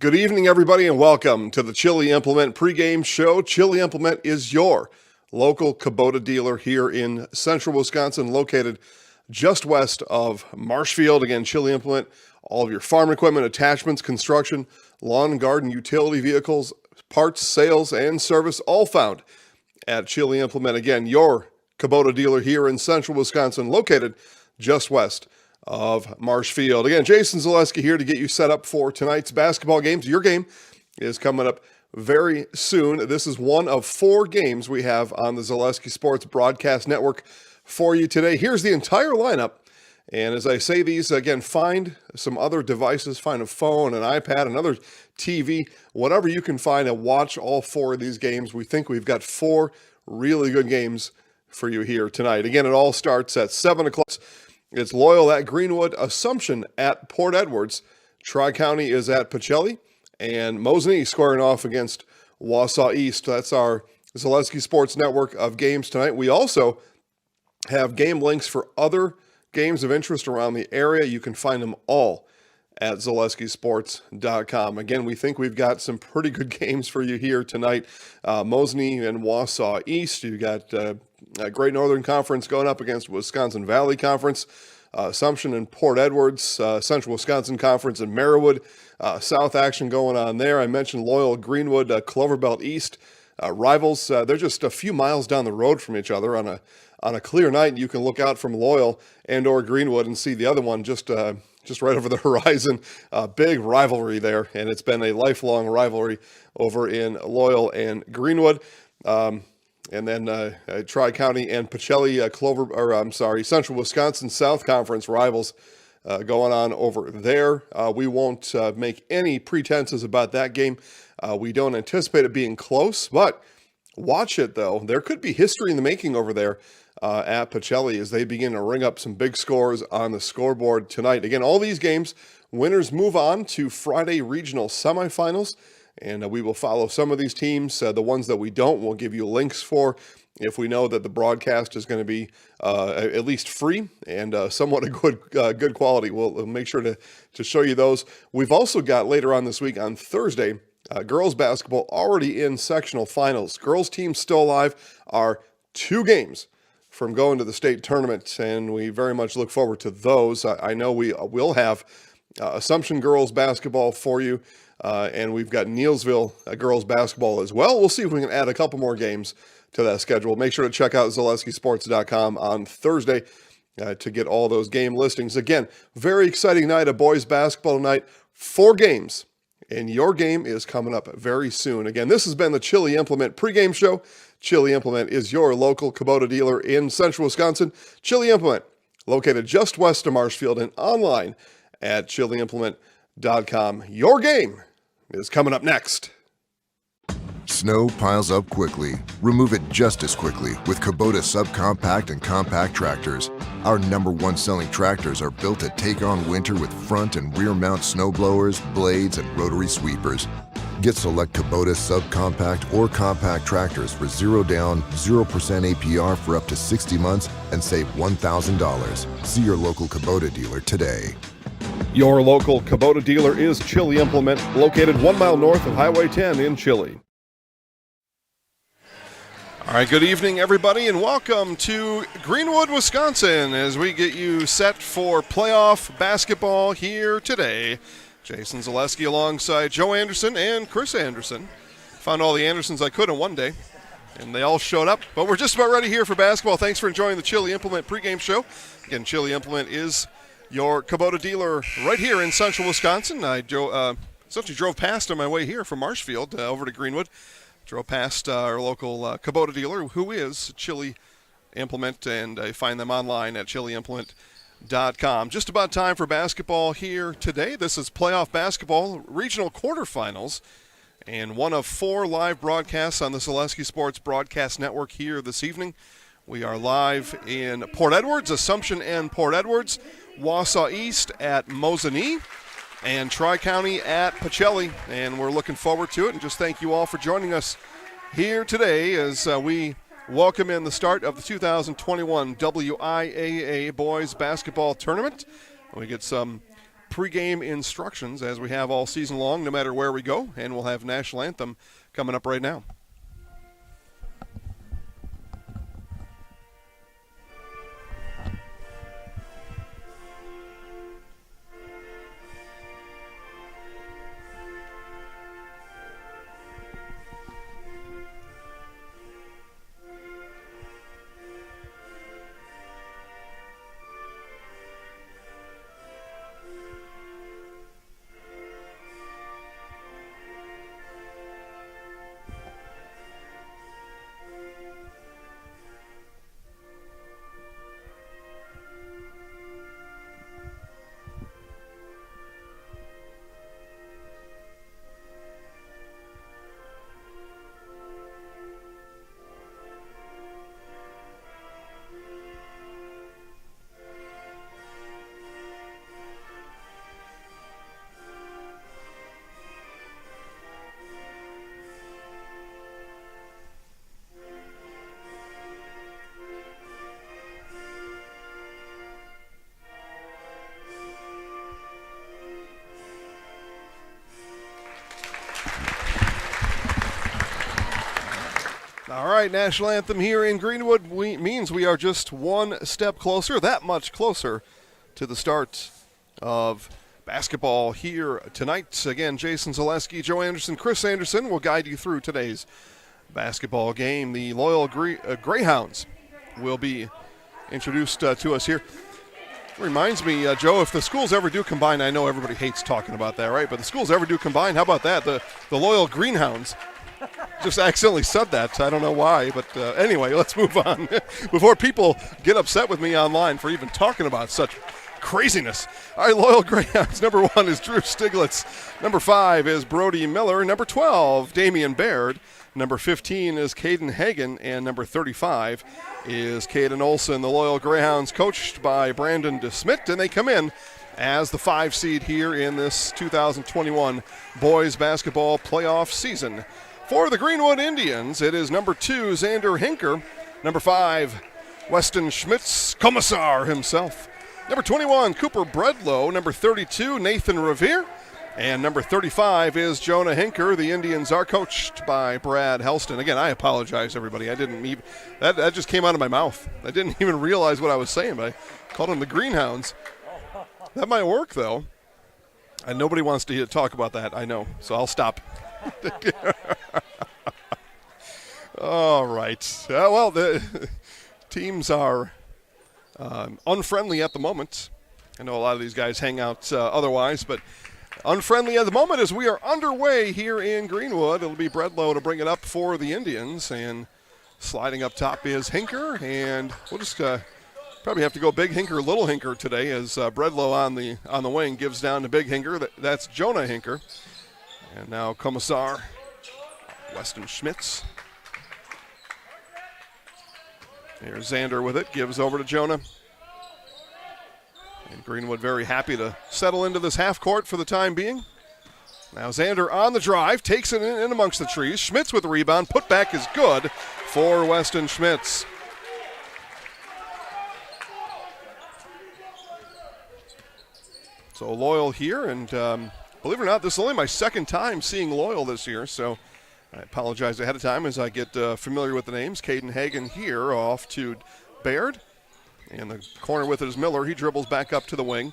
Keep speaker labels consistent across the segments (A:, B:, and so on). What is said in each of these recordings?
A: Good evening, everybody, and welcome to the Chili Implement pregame show. Chili Implement is your local Kubota dealer here in central Wisconsin, located just west of Marshfield. Again, Chili Implement, all of your farm equipment, attachments, construction, lawn and garden, utility vehicles, parts, sales, and service, all found at Chili Implement. Again, your Kubota dealer here in central Wisconsin, located just west of Marshfield. Again, Jason Zaleski here to get you set up for tonight's basketball games. Your game is coming up very soon. This is one of 4 games we have on the Zaleski Sports Broadcast Network for you today. Here's the entire lineup. And as I say these, again, find some other devices, find a phone, an iPad, another TV, whatever you can find, and watch all 4 of these games. We think we've got 4 really good games for you here tonight. Again, it all starts at 7 o'clock. It's Loyal at Greenwood, Assumption at Port Edwards, Tri-County is at Pacelli, and Mosinee squaring off against Wausau East. That's our Zaleski Sports Network of games tonight. We also have game links for other games of interest around the area. You can find them all at ZaleskiSports.com. Again, we think we've got some pretty good games for you here tonight. Mosinee and Wausau East. You got Great Northern Conference going up against Wisconsin Valley Conference. Assumption and Port Edwards, Central Wisconsin Conference and Merriwood. South action going on there. I mentioned Loyal, Greenwood, Cloverbelt East. Rivals, they're just a few miles down the road from each other. On a clear night, you can look out from Loyal and or Greenwood and see the other one just right over the horizon. Big rivalry there, and it's been a lifelong rivalry over in Loyal and Greenwood. And then Tri-County and Pacelli, Central Wisconsin South Conference rivals going on over there. We won't make any pretenses about that game. We don't anticipate it being close, but watch it, though. There could be history in the making over there at Pacelli as they begin to ring up some big scores on the scoreboard tonight. Again, all these games, winners move on to Friday regional semifinals. And we will follow some of these teams. The ones that we don't, we'll give you links for if we know that the broadcast is going to be at least free and somewhat a good quality. We'll make sure to show you those. We've also got later on this week on Thursday, girls basketball already in sectional finals. Girls teams still alive are 2 games from going to the state tournament, and we very much look forward to those. I know we will have Assumption girls basketball for you. And we've got Neilsville girls basketball as well. We'll see if we can add a couple more games to that schedule. Make sure to check out ZaleskiSports.com on Thursday to get all those game listings. Again, very exciting night of boys basketball tonight. 4 games, and your game is coming up very soon. Again, this has been the Chili Implement pregame show. Chili Implement is your local Kubota dealer in central Wisconsin. Chili Implement, located just west of Marshfield and online at chiliimplement.com. Your game is coming up next.
B: Snow piles up quickly. Remove it just as quickly with Kubota subcompact and compact tractors. Our #1 selling tractors are built to take on winter with front and rear mount snow blowers, blades, and rotary sweepers. Get select Kubota subcompact or compact tractors for 0 down, 0% APR for up to 60 months and save $1,000. See your local Kubota dealer today.
A: Your local Kubota dealer is Chili Implement, located 1 mile north of Highway 10 in Chili. All right, good evening, everybody, and welcome to Greenwood, Wisconsin, as we get you set for playoff basketball here today. Jason Zaleski alongside Joe Anderson and Chris Anderson. Found all the Andersons I could in one day, and they all showed up. But we're just about ready here for basketball. Thanks for enjoying the Chili Implement pregame show. Again, Chili Implement is your Kubota dealer right here in central Wisconsin. I essentially drove past on my way here from Marshfield over to Greenwood. Drove past our local Kubota dealer, who is Chili Implement, and I find them online at chiliimplement.com. Just about time for basketball here today. This is playoff basketball, regional quarterfinals, and one of 4 live broadcasts on the Zaleski Sports Broadcast Network here this evening. We are live in Port Edwards, Assumption and Port Edwards, Wausau East at Mosinee, and Tri-County at Pacelli, and we're looking forward to it. And just thank you all for joining us here today as we welcome in the start of the 2021 WIAA Boys Basketball Tournament. We get some pregame instructions as we have all season long, no matter where we go, and we'll have National Anthem coming up right now. All right, National Anthem here in Greenwood means we are just one step closer, that much closer to the start of basketball here tonight. Again, Jason Zaleski, Joe Anderson, Chris Anderson will guide you through today's basketball game. The Loyal Greyhounds will be introduced to us here. Reminds me, Joe, if the schools ever do combine, I know everybody hates talking about that, right? But the schools ever do combine, how about that? The Loyal Greenhounds. Just accidentally said that. I don't know why, but anyway, let's move on before people get upset with me online for even talking about such craziness. All right, Loyal Greyhounds. Number 1 is Drew Stiglitz. Number 5 is Brody Miller. Number 12, Damian Baird. Number 15 is Caden Hagan, and number 35 is Caden Olson. The Loyal Greyhounds coached by Brandon DeSmit, and they come in as the 5 seed here in this 2021 boys basketball playoff season. For the Greenwood Indians, it is number 2, Xander Hinker. Number 5, Weston Schmitz, Commissar himself. Number 21, Cooper Bredlow. Number 32, Nathan Revere. And number 35 is Jonah Hinker. The Indians are coached by Brad Helston. Again, I apologize, everybody. I didn't even, that just came out of my mouth. I didn't even realize what I was saying, but I called them the Greenhounds. That might work, though. And nobody wants to talk about that, I know. So I'll stop. All right. Well, the teams are unfriendly at the moment. I know a lot of these guys hang out otherwise, but unfriendly at the moment as we are underway here in Greenwood. It'll be Bredlow to bring it up for the Indians, and sliding up top is Hinker, and we'll just probably have to go Big Hinker, Little Hinker today as Bredlow on the wing gives down to Big Hinker. That's Jonah Hinker. And now Commissar, Weston Schmitz. There's Xander with it, gives over to Jonah. And Greenwood very happy to settle into this half court for the time being. Now Xander on the drive, takes it in amongst the trees. Schmitz with the rebound, put back is good for Weston Schmitz. So Loyal here, and believe it or not, this is only my second time seeing Loyal this year, so I apologize ahead of time as I get familiar with the names. Caden Hagan here off to Baird. And the corner with it is Miller. He dribbles back up to the wing.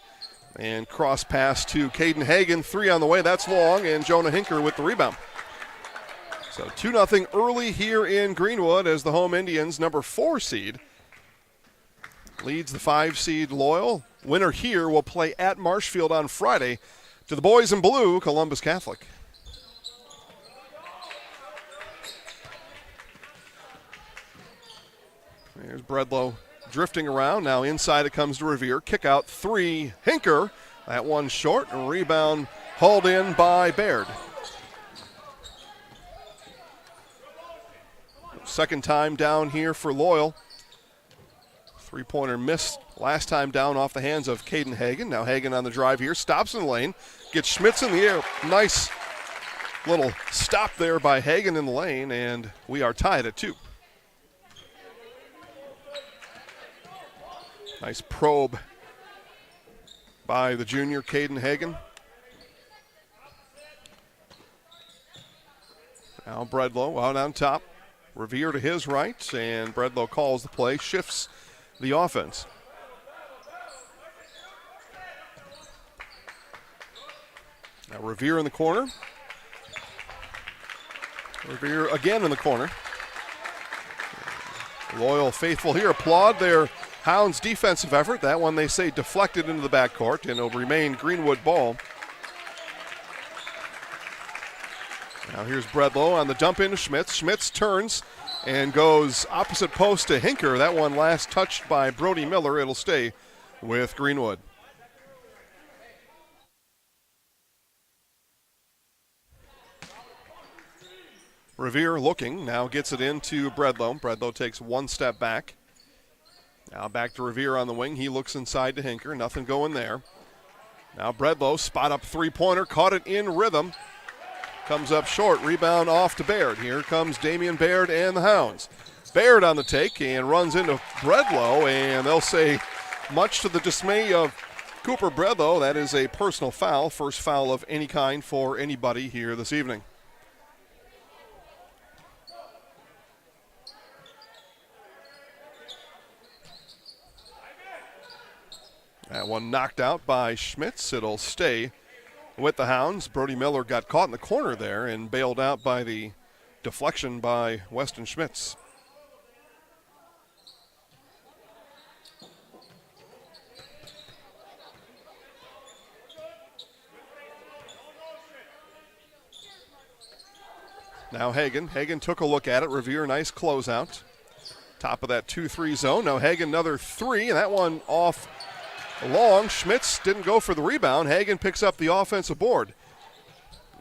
A: And cross pass to Caden Hagan. 3 on the way. That's long. And Jonah Hinker with the rebound. So 2-0 early here in Greenwood as the home Indians, number 4 seed, leads the 5 seed Loyal. Winner here will play at Marshfield on Friday to the boys in blue, Columbus Catholic. There's Bredlow drifting around. Now inside it comes to Revere. Kick out 3, Hinker. That one short, and rebound hauled in by Baird. Second time down here for Loyal. 3-pointer missed last time down off the hands of Caden Hagan. Now Hagan on the drive here, stops in the lane, gets Schmitz in the air. Nice little stop there by Hagan in the lane, and we are tied at 2. Nice probe by the junior, Caden Hagan. Now Bredlow out on top. Revere to his right, and Bredlow calls the play, shifts the offense. Now Revere in the corner. Revere again in the corner. Loyal faithful here applaud their Hounds' defensive effort. That one they say deflected into the backcourt, and it'll remain Greenwood ball. Now here's Bredlow on the dump into Schmitz. Schmitz turns and goes opposite post to Hinker. That one last touched by Brody Miller. It'll stay with Greenwood. Revere looking, now gets it into Bredlow. Bredlow takes one step back. Now back to Revere on the wing. He looks inside to Hinker. Nothing going there. Now Bredlow, spot up three-pointer, caught it in rhythm. Comes up short, rebound off to Baird. Here comes Damian Baird and the Hounds. Baird on the take and runs into Bredlow, and they'll say, much to the dismay of Cooper Bredlow, that is a personal foul, first foul of any kind for anybody here this evening. That one knocked out by Schmitz. It'll stay with the Hounds. Brody Miller got caught in the corner there and bailed out by the deflection by Weston Schmitz. Now Hagan. Hagan took a look at it. Revere, nice closeout. Top of that 2-3 zone. Now Hagan another three, and that one off long. Schmitz didn't go for the rebound. Hagan picks up the offensive board.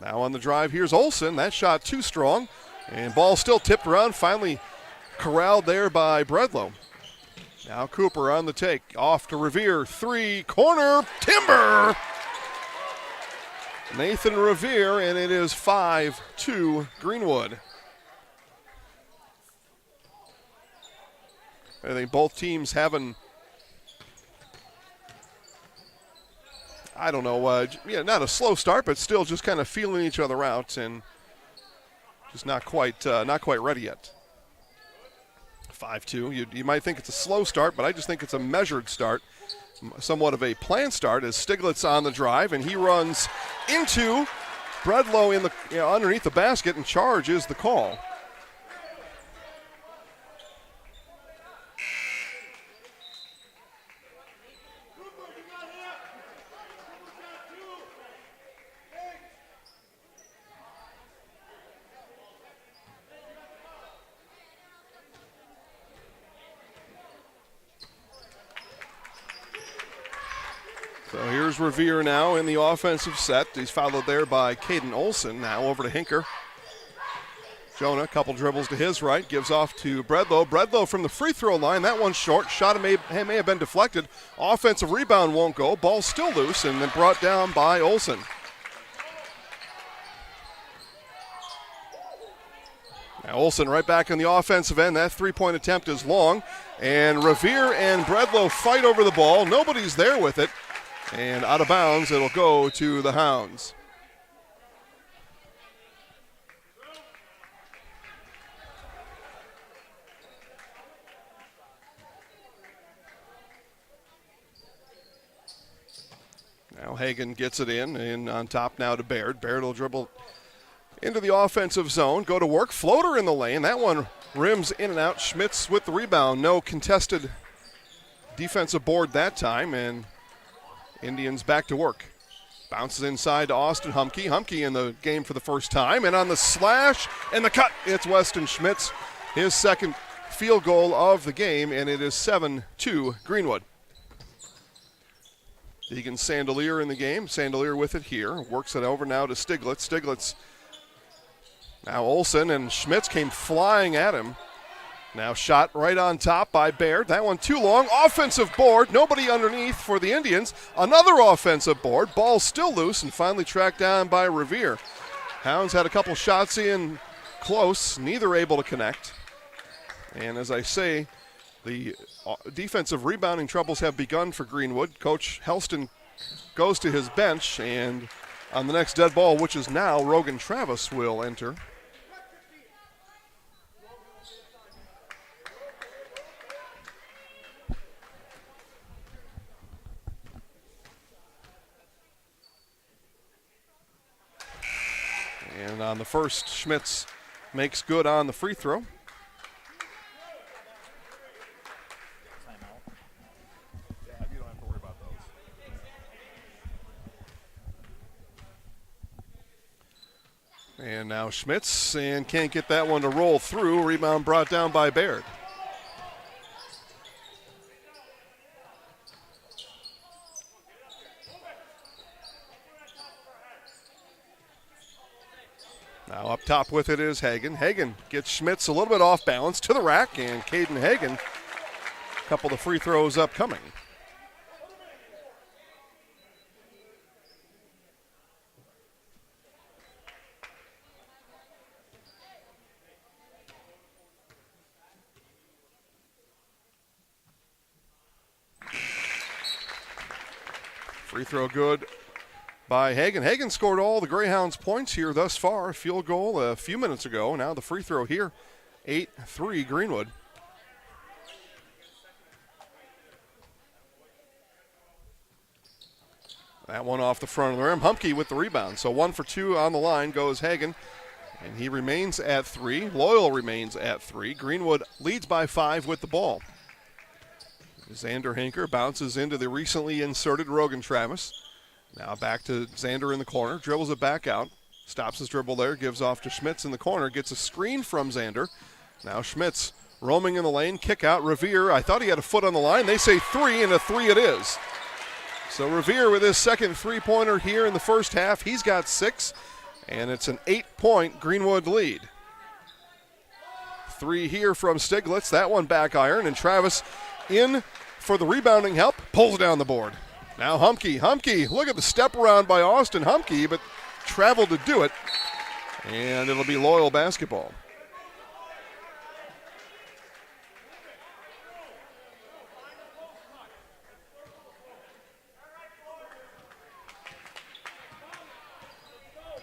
A: Now on the drive, here's Olsen. That shot too strong, and ball still tipped around, finally corralled there by Bredlow. Now Cooper on the take, off to Revere, three, corner, timber! Nathan Revere, and it is 5-2 Greenwood. I think both teams having, I don't know, not a slow start, but still just kind of feeling each other out and just not quite ready yet. 5-2. You might think it's a slow start, but I just think it's a measured start, somewhat of a planned start. As Stiglitz on the drive, and he runs into Bredlow in the underneath the basket, and charge is the call. So here's Revere now in the offensive set. He's followed there by Caden Olsen. Now over to Hinker. Jonah, a couple dribbles to his right, gives off to Bredlow. Bredlow from the free throw line. That one's short. Shot may have been deflected. Offensive rebound won't go. Ball still loose, and then brought down by Olsen. Now Olsen right back on the offensive end. That three-point attempt is long. And Revere and Bredlow fight over the ball. Nobody's there with it. And out of bounds, it'll go to the Hounds. Now Hagan gets it in, and on top now to Baird. Baird will dribble into the offensive zone, go to work. Floater in the lane. That one rims in and out. Schmitz with the rebound. No contested defensive board that time, and Indians back to work. Bounces inside to Austin Humke. Humke in the game for the first time. And on the slash and the cut, it's Weston Schmitz. His second field goal of the game, and it is 7-2 Greenwood. Deegan Sandelier in the game. Sandelier with it here. Works it over now to Stiglitz. Stiglitz. Now Olsen, and Schmitz came flying at him. Now shot right on top by Baird. That one too long. Offensive board. Nobody underneath for the Indians. Another offensive board. Ball still loose and finally tracked down by Revere. Hounds had a couple shots in close. Neither able to connect. And as I say, the defensive rebounding troubles have begun for Greenwood. Coach Helston goes to his bench, and on the next dead ball, which is now, Rogan Travis will enter. And on the first, Schmitz makes good on the free throw. And now Schmitz, and can't get that one to roll through. Rebound brought down by Baird. Now up top with it is Hagen. Hagen gets Schmitz a little bit off balance to the rack, and Caden Hagen, a couple of free throws upcoming. Free throw good by Hagen. Hagen scored all the Greyhounds' points here thus far. Field goal a few minutes ago. Now the free throw here, 8-3 Greenwood. That one off the front of the rim. Humke with the rebound. So 1 for 2 on the line goes Hagen, and he remains at 3. Loyal remains at 3. Greenwood leads by 5 with the ball. Xander Hinker bounces into the recently inserted Rogan Travis. Now back to Xander in the corner, dribbles it back out, stops his dribble there, gives off to Schmitz in the corner, gets a screen from Xander. Now Schmitz roaming in the lane, kick out, Revere. I thought he had a foot on the line. They say 3, and a 3 it is. So Revere with his second three-pointer here in the first half. He's got 6, and it's an 8-point Greenwood lead. 3 here from Stiglitz. That one back iron, and Travis in for the rebounding help, pulls down the board. Now Humke, look at the step around by Austin Humke, but traveled to do it, and it'll be Loyal basketball.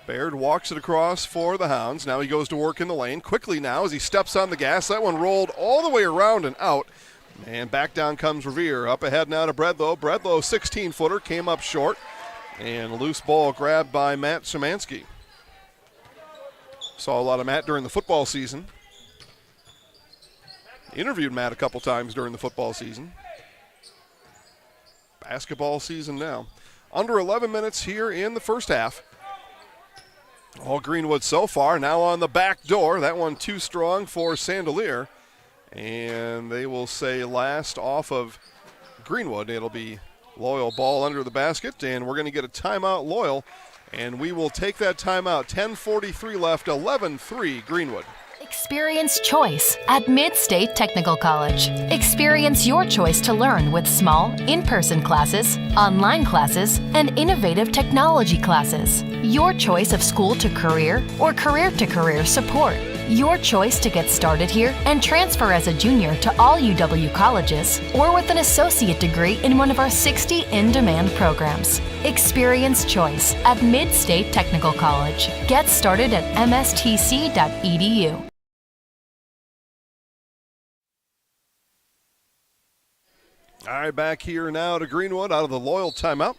A: Baird walks it across for the Hounds. Now he goes to work in the lane. Quickly now as he steps on the gas. That one rolled all the way around and out. And back down comes Revere. Up ahead now to Bredlow. Bredlow, 16-footer, came up short. And a loose ball grabbed by Matt Szymanski. Saw a lot of Matt during the football season. Interviewed Matt a couple times during the football season. Basketball season now. Under 11 minutes here in the first half. All Greenwood so far. Now on the back door. That one too strong for Sandelier. And they will say last off of Greenwood. It'll be Loyal ball under the basket, and we're going to get a timeout Loyal, and we will take that timeout. 10:43 left, 11-3 Greenwood.
C: Experience choice at Mid-State Technical College. Experience your choice to learn with small, in-person classes, online classes, and innovative technology classes. Your choice of school to career or career to career support. Your choice to get started here and transfer as a junior to all UW colleges or with an associate degree in one of our 60 in-demand programs. Experience choice at Mid-State Technical College. Get started at mstc.edu.
A: All right, back here now to Greenwood out of the Loyal timeout.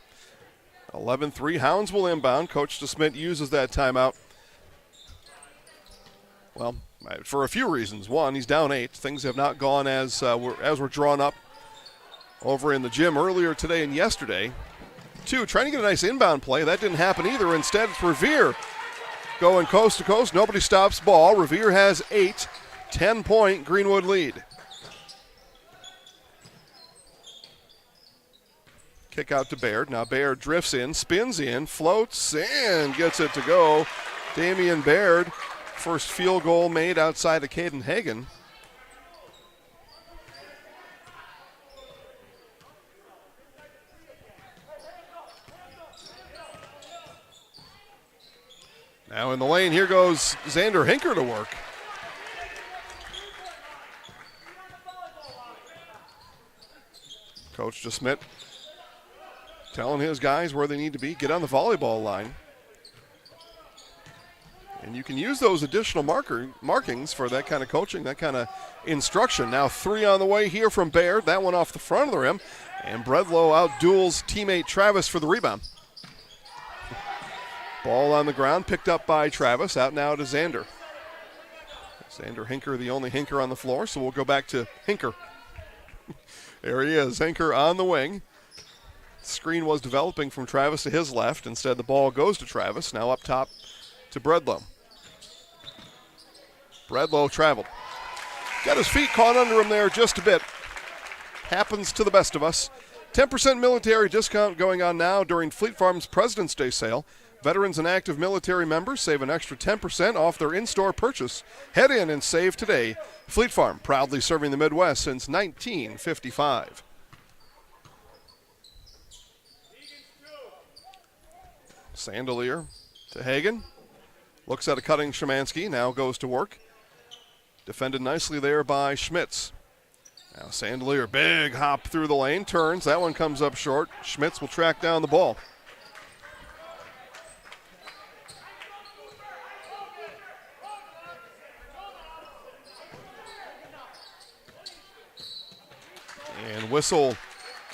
A: 11-3, Hounds will inbound. Coach DeSmit uses that timeout. Well, for a few reasons. One, he's down 8. Things have not gone as we're drawn up over in the gym earlier today and yesterday. 2, trying to get a nice inbound play. That didn't happen either. Instead, it's Revere going coast to coast. Nobody stops ball. Revere has 8. 10-point Greenwood lead. Kick out to Baird. Now Baird drifts in, spins in, floats, and gets it to go. Damian Baird, first field goal made outside of Caden Hagen. Now in the lane, here goes Xander Hinker to work. Coach DeSmit telling his guys where they need to be, get on the volleyball line. And you can use those additional markings for that kind of coaching, that kind of instruction. Now 3 on the way here from Baird. That one off the front of the rim. And Bredlow outduels teammate Travis for the rebound. Ball on the ground, picked up by Travis. Out now to Xander. Xander Hinker, the only Hinker on the floor, so we'll go back to Hinker. There he is, Hinker on the wing. Screen was developing from Travis to his left. Instead, the ball goes to Travis. Now up top to Bredlow. Bredlow traveled. Got his feet caught under him there just a bit. Happens to the best of us. 10% military discount going on now during Fleet Farm's President's Day sale. Veterans and active military members save an extra 10% off their in-store purchase. Head in and save today. Fleet Farm, proudly serving the Midwest since 1955. Sandelier to Hagen. Looks at a cutting Szymanski, now goes to work. Defended nicely there by Schmitz. Now Sandelier, big hop through the lane, turns. That one comes up short. Schmitz will track down the ball. And whistle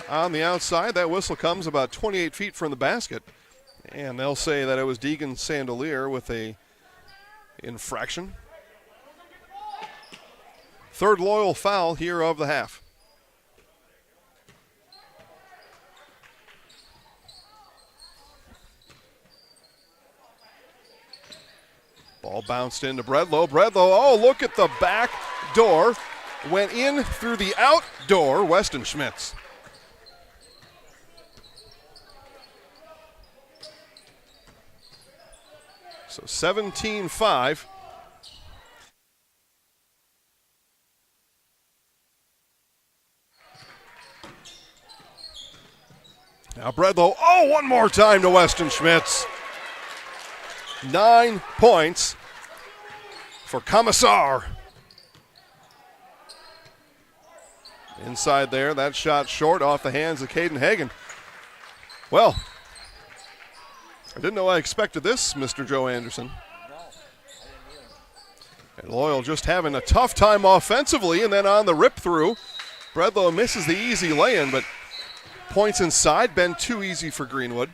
A: on the outside. That whistle comes about 28 feet from the basket. And they'll say that it was Deegan Sandelier with a infraction. Third Loyal foul here of the half. Ball bounced into Bredlow. Bredlow, oh, look at the back door. Went in through the outdoor, Weston Schmitz. So 17-5. Now Bredlow, oh, one more time to Weston Schmitz. 9 points for Commissar. Inside there, that shot short off the hands of Caden Hagen. Well, I didn't know I expected this, Mr. Joe Anderson. And Loyal just having a tough time offensively, and then on the rip through, Bredlow misses the easy lay-in, but points inside, been too easy for Greenwood.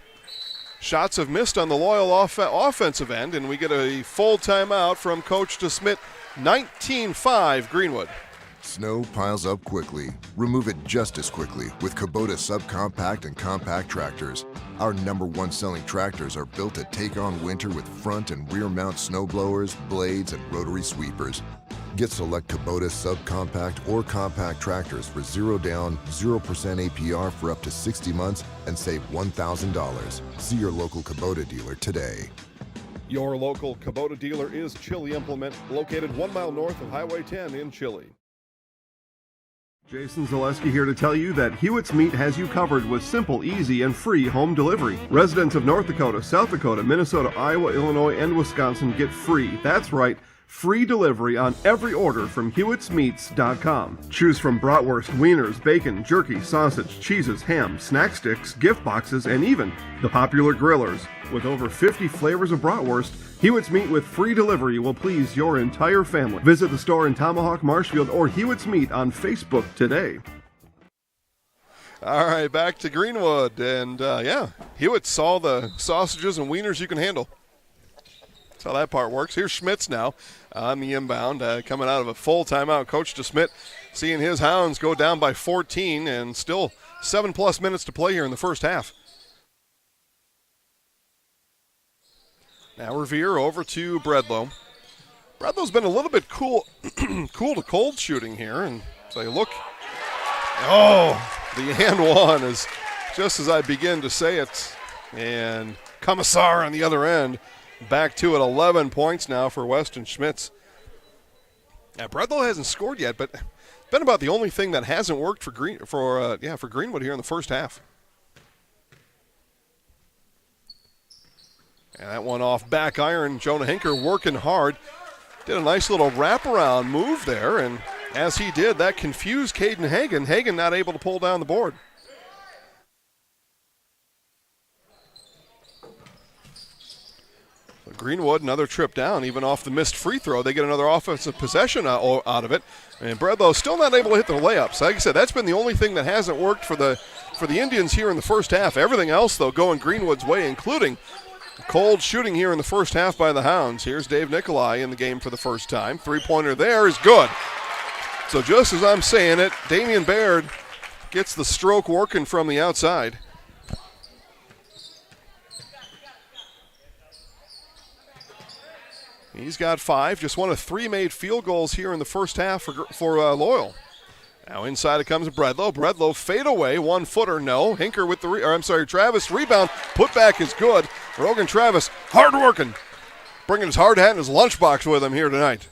A: Shots have missed on the Loyal offensive end, and we get a full timeout from Coach DeSmit. 19-5 Greenwood.
B: Snow piles up quickly. Remove it just as quickly with Kubota subcompact and compact tractors. Our #1 selling tractors are built to take on winter with front and rear mount snow blowers, blades, and rotary sweepers. Get select Kubota subcompact or compact tractors for 0 down, 0% APR for up to 60 months and save $1,000. See your local Kubota dealer today.
A: Your local Kubota dealer is Chili Implement, located 1 mile north of Highway 10 in Chili. Jason Zaleski here to tell you that Hewitt's Meat has you covered with simple, easy, and free home delivery. Residents of North Dakota, South Dakota, Minnesota, Iowa, Illinois, and Wisconsin get free. That's right, free delivery on every order from Hewitt'sMeats.com. Choose from bratwurst, wieners, bacon, jerky, sausage, cheeses, ham, snack sticks, gift boxes, and even the popular grillers. With over 50 flavors of bratwurst, Hewitt's Meat with free delivery will please your entire family. Visit the store in Tomahawk, Marshfield, or Hewitt's Meat on Facebook today. All right, back to Greenwood. And, Hewitt saw the sausages and wieners you can handle. That's how that part works. Here's Schmitz now on the inbound, coming out of a full timeout. Coach DeSmit seeing his Hounds go down by 14 and still 7+ minutes to play here in the first half. Now Revere over to Bredlow. Bredlow's been a little bit cool to cold shooting here. And so you look, the and one is just as I begin to say it. And Commissar on the other end. Back to it, 11 points now for Weston Schmitz. Now Bredlow hasn't scored yet, but been about the only thing that hasn't worked for Greenwood here in the first half. And that one off back iron. Jonah Hinker working hard. Did a nice little wraparound move there, and as he did, that confused Caden Hagen. Hagen not able to pull down the board. Greenwood, another trip down, even off the missed free throw. They get another offensive possession out of it. And Bredlow still not able to hit the layups. Like I said, that's been the only thing that hasn't worked for the Indians here in the first half. Everything else, though, going Greenwood's way, including cold shooting here in the first half by the Hounds. Here's Dave Nikolai in the game for the first time. Three-pointer there is good. So just as I'm saying it, Damian Baird gets the stroke working from the outside. He's got 5, just one of 3 made field goals here in the first half for Loyal. Now inside it comes Bredlow. Bredlow fade away, 1-footer, no. Hinker with Travis rebound. Putback is good. Rogan Travis, hard working. Bringing his hard hat and his lunchbox with him here tonight.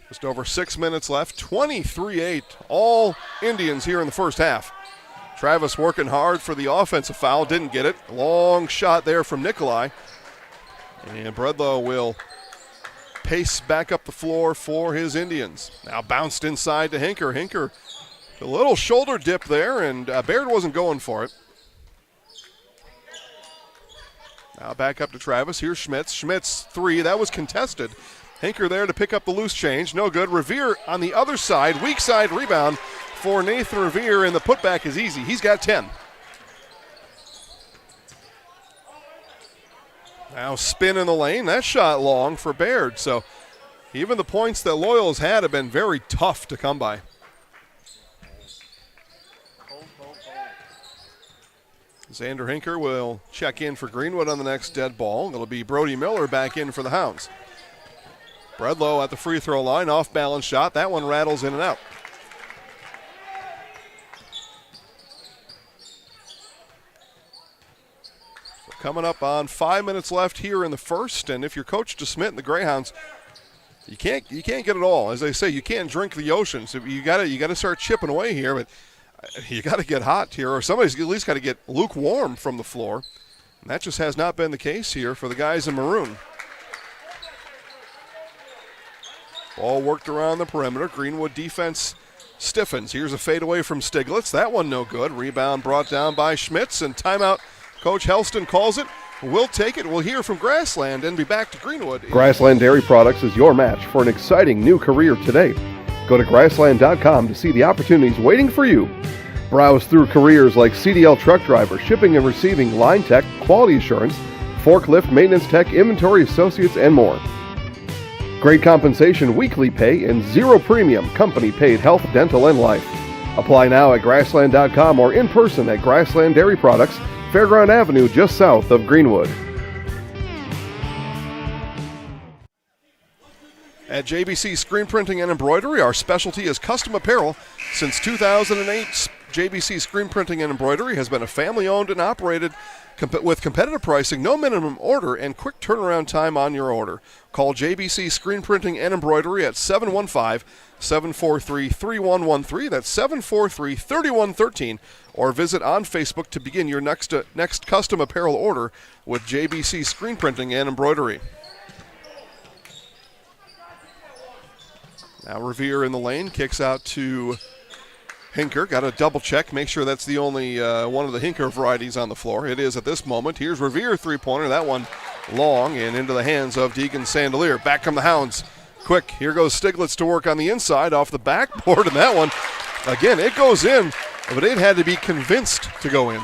A: Just over 6 minutes left, 23-8, all Indians here in the first half. Travis working hard for the offensive foul, didn't get it. Long shot there from Nikolai. And Bredlow will pace back up the floor for his Indians. Now bounced inside to Hinker. Hinker, a little shoulder dip there, and Baird wasn't going for it. Now back up to Travis. Here's Schmitz. Schmitz 3, that was contested. Hinker there to pick up the loose change. No good. Revere on the other side. Weak side rebound for Nathan Revere, and the putback is easy. He's got 10. Now spin in the lane. That shot long for Baird. So even the points that Loyal's had have been very tough to come by. Xander Hinker will check in for Greenwood on the next dead ball. It'll be Brody Miller back in for the Hounds. Bredlow at the free throw line, off balance shot. That one rattles in and out. So coming up on 5 minutes left here in the first, and if you're Coach DeSmit and the Greyhounds, you can't get it all. As they say, you can't drink the ocean. So you gotta start chipping away here, but you got to get hot here, or somebody's at least got to get lukewarm from the floor. And that just has not been the case here for the guys in maroon. Ball worked around the perimeter. Greenwood defense stiffens. Here's a fadeaway from Stiglitz. That one no good. Rebound brought down by Schmitz, and timeout. Coach Helston calls it. We'll take it. We'll hear from Grassland and be back to Greenwood.
D: Grassland Dairy Products is your match for an exciting new career today. Go to grassland.com to see the opportunities waiting for you. Browse through careers like CDL truck driver, shipping and receiving, line tech, quality assurance, forklift, maintenance tech, inventory associates, and more. Great compensation, weekly pay, and zero premium, company-paid health, dental, and life. Apply now at grassland.com or in person at Grassland Dairy Products, Fairground Avenue, just south of Greenwood.
A: At JBC Screen Printing and Embroidery, our specialty is custom apparel. Since 2008, JBC Screen Printing and Embroidery has been a family-owned and operated with competitive pricing, no minimum order, and quick turnaround time on your order. Call JBC Screen Printing and Embroidery at 715-743-3113. That's 743-3113. Or visit on Facebook to begin your next custom apparel order with JBC Screen Printing and Embroidery. Now Revere in the lane, kicks out to Hinker. Got to double check, make sure that's the only one of the Hinker varieties on the floor. It is at this moment. Here's Revere three-pointer. That one long and into the hands of Deegan Sandelier. Back come the Hounds. Quick, here goes Stiglitz to work on the inside off the backboard, and that one, again, it goes in, but it had to be convinced to go in.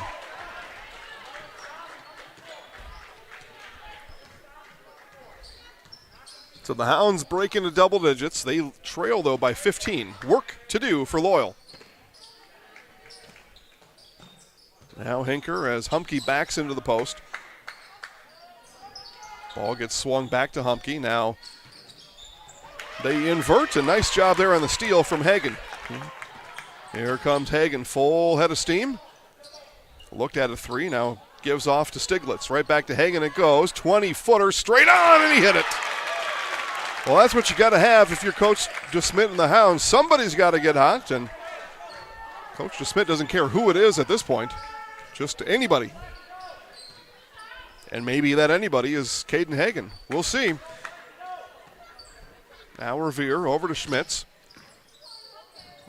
A: So the Hounds break into double digits. They trail, though, by 15. Work to do for Loyal. Now Hinker as Humke backs into the post. Ball gets swung back to Humke. Now they invert. A nice job there on the steal from Hagen. Here comes Hagen, full head of steam. Looked at a three, now gives off to Stiglitz. Right back to Hagen it goes. 20-footer straight on, and he hit it. Well, that's what you got to have if you're Coach DeSmit and the Hounds. Somebody's got to get hot, and Coach DeSmit doesn't care who it is at this point. Just anybody. And maybe that anybody is Caden Hagen. We'll see. Now Revere over to Schmitz.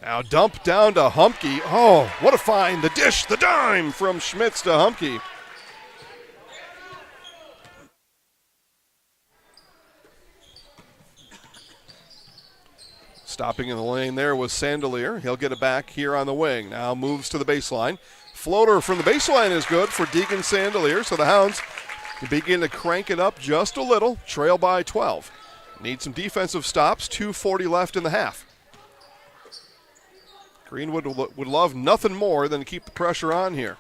A: Now dump down to Humke. Oh, what a find. The dish, the dime from Schmitz to Humke. Stopping in the lane there was Sandelier. He'll get it back here on the wing. Now moves to the baseline. Floater from the baseline is good for Deacon Sandelier, so the Hounds begin to crank it up just a little, trail by 12. Need some defensive stops, 2:40 left in the half. Greenwood would love nothing more than to keep the pressure on here.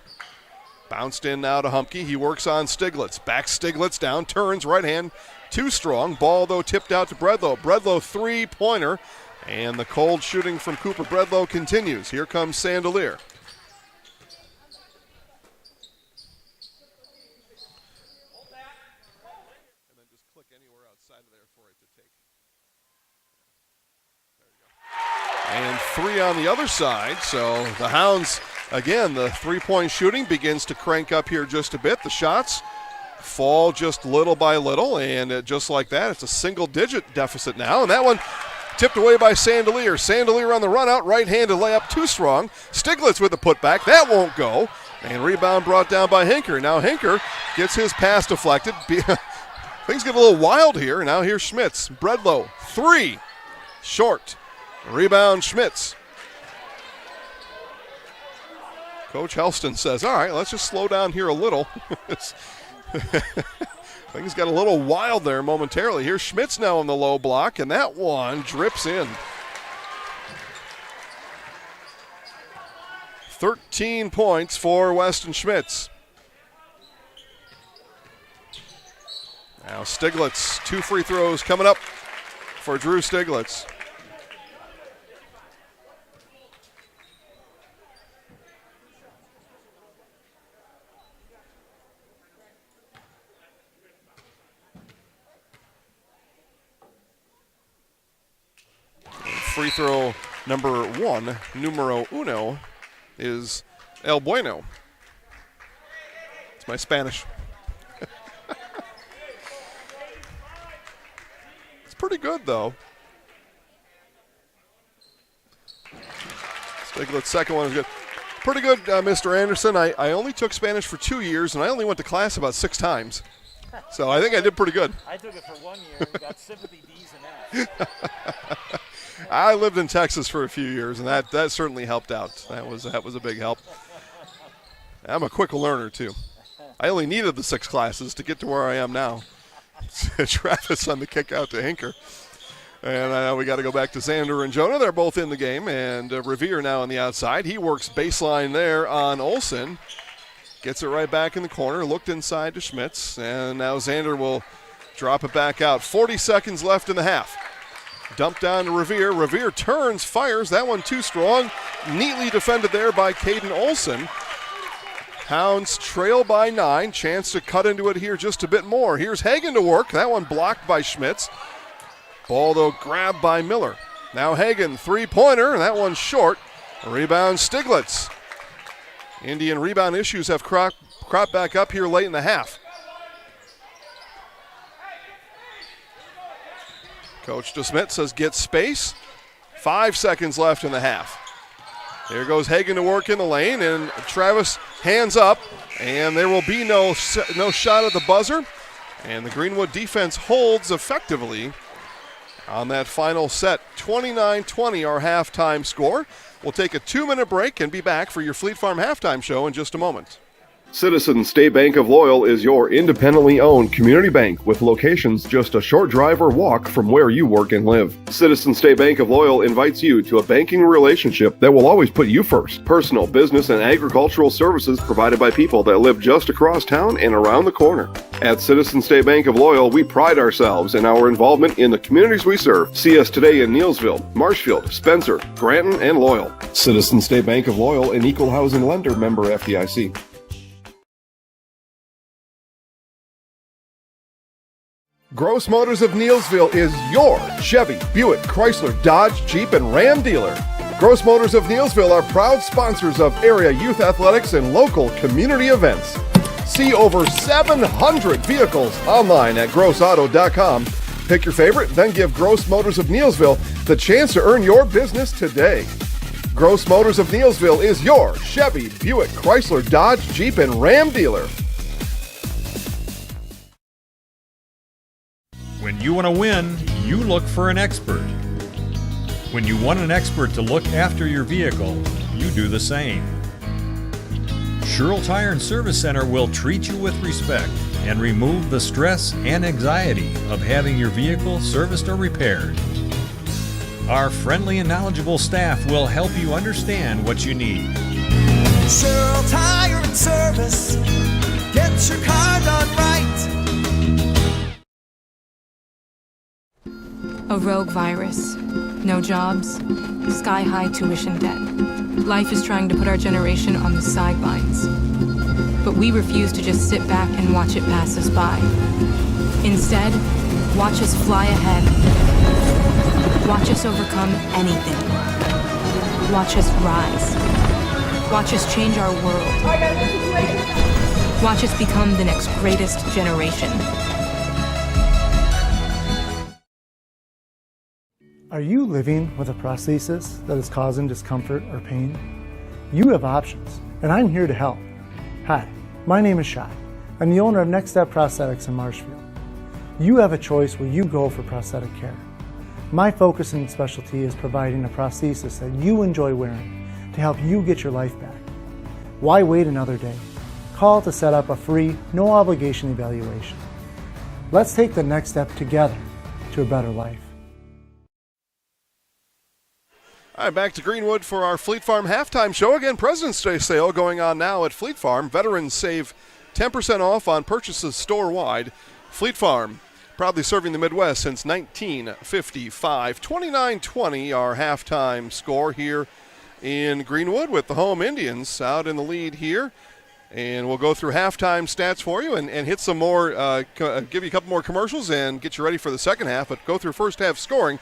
A: Bounced in now to Humke. He works on Stiglitz. Back Stiglitz down, turns, right hand, too strong. Ball, though, tipped out to Bredlow. Bredlow three-pointer, and the cold shooting from Cooper Bredlow continues. Here comes Sandelier. And three on the other side, so the Hounds, again, the three-point shooting begins to crank up here just a bit. The shots fall just little by little, and just like that, it's a single-digit deficit now. And that one tipped away by Sandelier. Sandelier on the run-out, right-handed layup, too strong. Stiglitz with the putback, that won't go. And rebound brought down by Hinker. Now Hinker gets his pass deflected. Things get a little wild here. Now here's Schmitz. Bredlow, three, short. Rebound Schmitz. Coach Helston says, all right, let's just slow down here a little. Things got a little wild there momentarily. Here's Schmitz now on the low block, and that one drips in. 13 points for Weston Schmitz. Now Stiglitz, 2 free throws coming up for Drew Stiglitz. Free throw number 1, numero uno, is El Bueno. It's my Spanish. It's pretty good, though. Stiglitz' second one is good. Pretty good, Mr. Anderson. I only took Spanish for 2 years, and I only went to class about 6 times. So I think I did pretty good.
E: I took it for 1 year and got sympathy D's and F's.
A: I lived in Texas for a few years, and that certainly helped out. That was a big help. I'm a quick learner, too. I only needed the 6 classes to get to where I am now. Travis on the kick out to Hinker. And we got to go back to Xander and Jonah. They're both in the game, and Revere now on the outside. He works baseline there on Olsen. Gets it right back in the corner, looked inside to Schmitz, and now Xander will drop it back out. 40 seconds left in the half. Dumped down to Revere. Revere turns, fires. That one too strong. Neatly defended there by Caden Olsen. Hounds trail by 9. Chance to cut into it here just a bit more. Here's Hagen to work. That one blocked by Schmitz. Ball, though, grabbed by Miller. Now Hagen, three-pointer. That one's short. Rebound Stiglitz. Indian rebound issues have cropped back up here late in the half. Coach DeSmit says get space. 5 seconds left in the half. There goes Hagen to work in the lane, and Travis hands up, and there will be no shot at the buzzer. And the Greenwood defense holds effectively on that final set. 29-20 our halftime score. We'll take a 2-minute break and be back for your Fleet Farm halftime show in just a moment.
D: Citizen State Bank of Loyal is your independently owned community bank with locations just a short drive or walk from where you work and live. Citizen State Bank of Loyal invites you to a banking relationship that will always put you first. Personal, business, and agricultural services provided by people that live just across town and around the corner. At Citizen State Bank of Loyal, we pride ourselves in our involvement in the communities we serve. See us today in Neelsville, Marshfield, Spencer, Granton, and Loyal. Citizen State Bank of Loyal, an equal housing lender, member FDIC. Gross Motors of Neelsville is your Chevy, Buick, Chrysler, Dodge, Jeep, and Ram dealer. Gross Motors of Neelsville are proud sponsors of area youth athletics and local community events. See over 700 vehicles online at grossauto.com. Pick your favorite, then give Gross Motors of Neelsville the chance to earn your business today. Gross Motors of Neelsville is your Chevy, Buick, Chrysler, Dodge, Jeep, and Ram dealer.
F: When you want to win, you look for an expert. When you want an expert to look after your vehicle, you do the same. Sherrill Tire and Service Center will treat you with respect and remove the stress and anxiety of having your vehicle serviced or repaired. Our friendly and knowledgeable staff will help you understand what you need.
G: Sherrill Tire and Service, get your car done right.
H: A rogue virus, no jobs, sky-high tuition debt. Life is trying to put our generation on the sidelines. But we refuse to just sit back and watch it pass us by. Instead, watch us fly ahead. Watch us overcome anything. Watch us rise. Watch us change our world. Watch us become the next greatest generation.
I: Are you living with a prosthesis that is causing discomfort or pain? You have options, and I'm here to help. Hi, my name is Shai. I'm the owner of Next Step Prosthetics in Marshfield. You have a choice where you go for prosthetic care. My focus and specialty is providing a prosthesis that you enjoy wearing to help you get your life back. Why wait another day? Call to set up a free, no obligation evaluation. Let's take the next step together to a better life.
A: All right, back to Greenwood for our Fleet Farm halftime show. Again, President's Day sale going on now at Fleet Farm. Veterans save 10% off on purchases store-wide. Fleet Farm, proudly serving the Midwest since 1955. 29-20, our halftime score here in Greenwood with the home Indians out in the lead here. And we'll go through halftime stats for you and hit some more, give you a couple more commercials and get you ready for the second half. But go through first half scoring.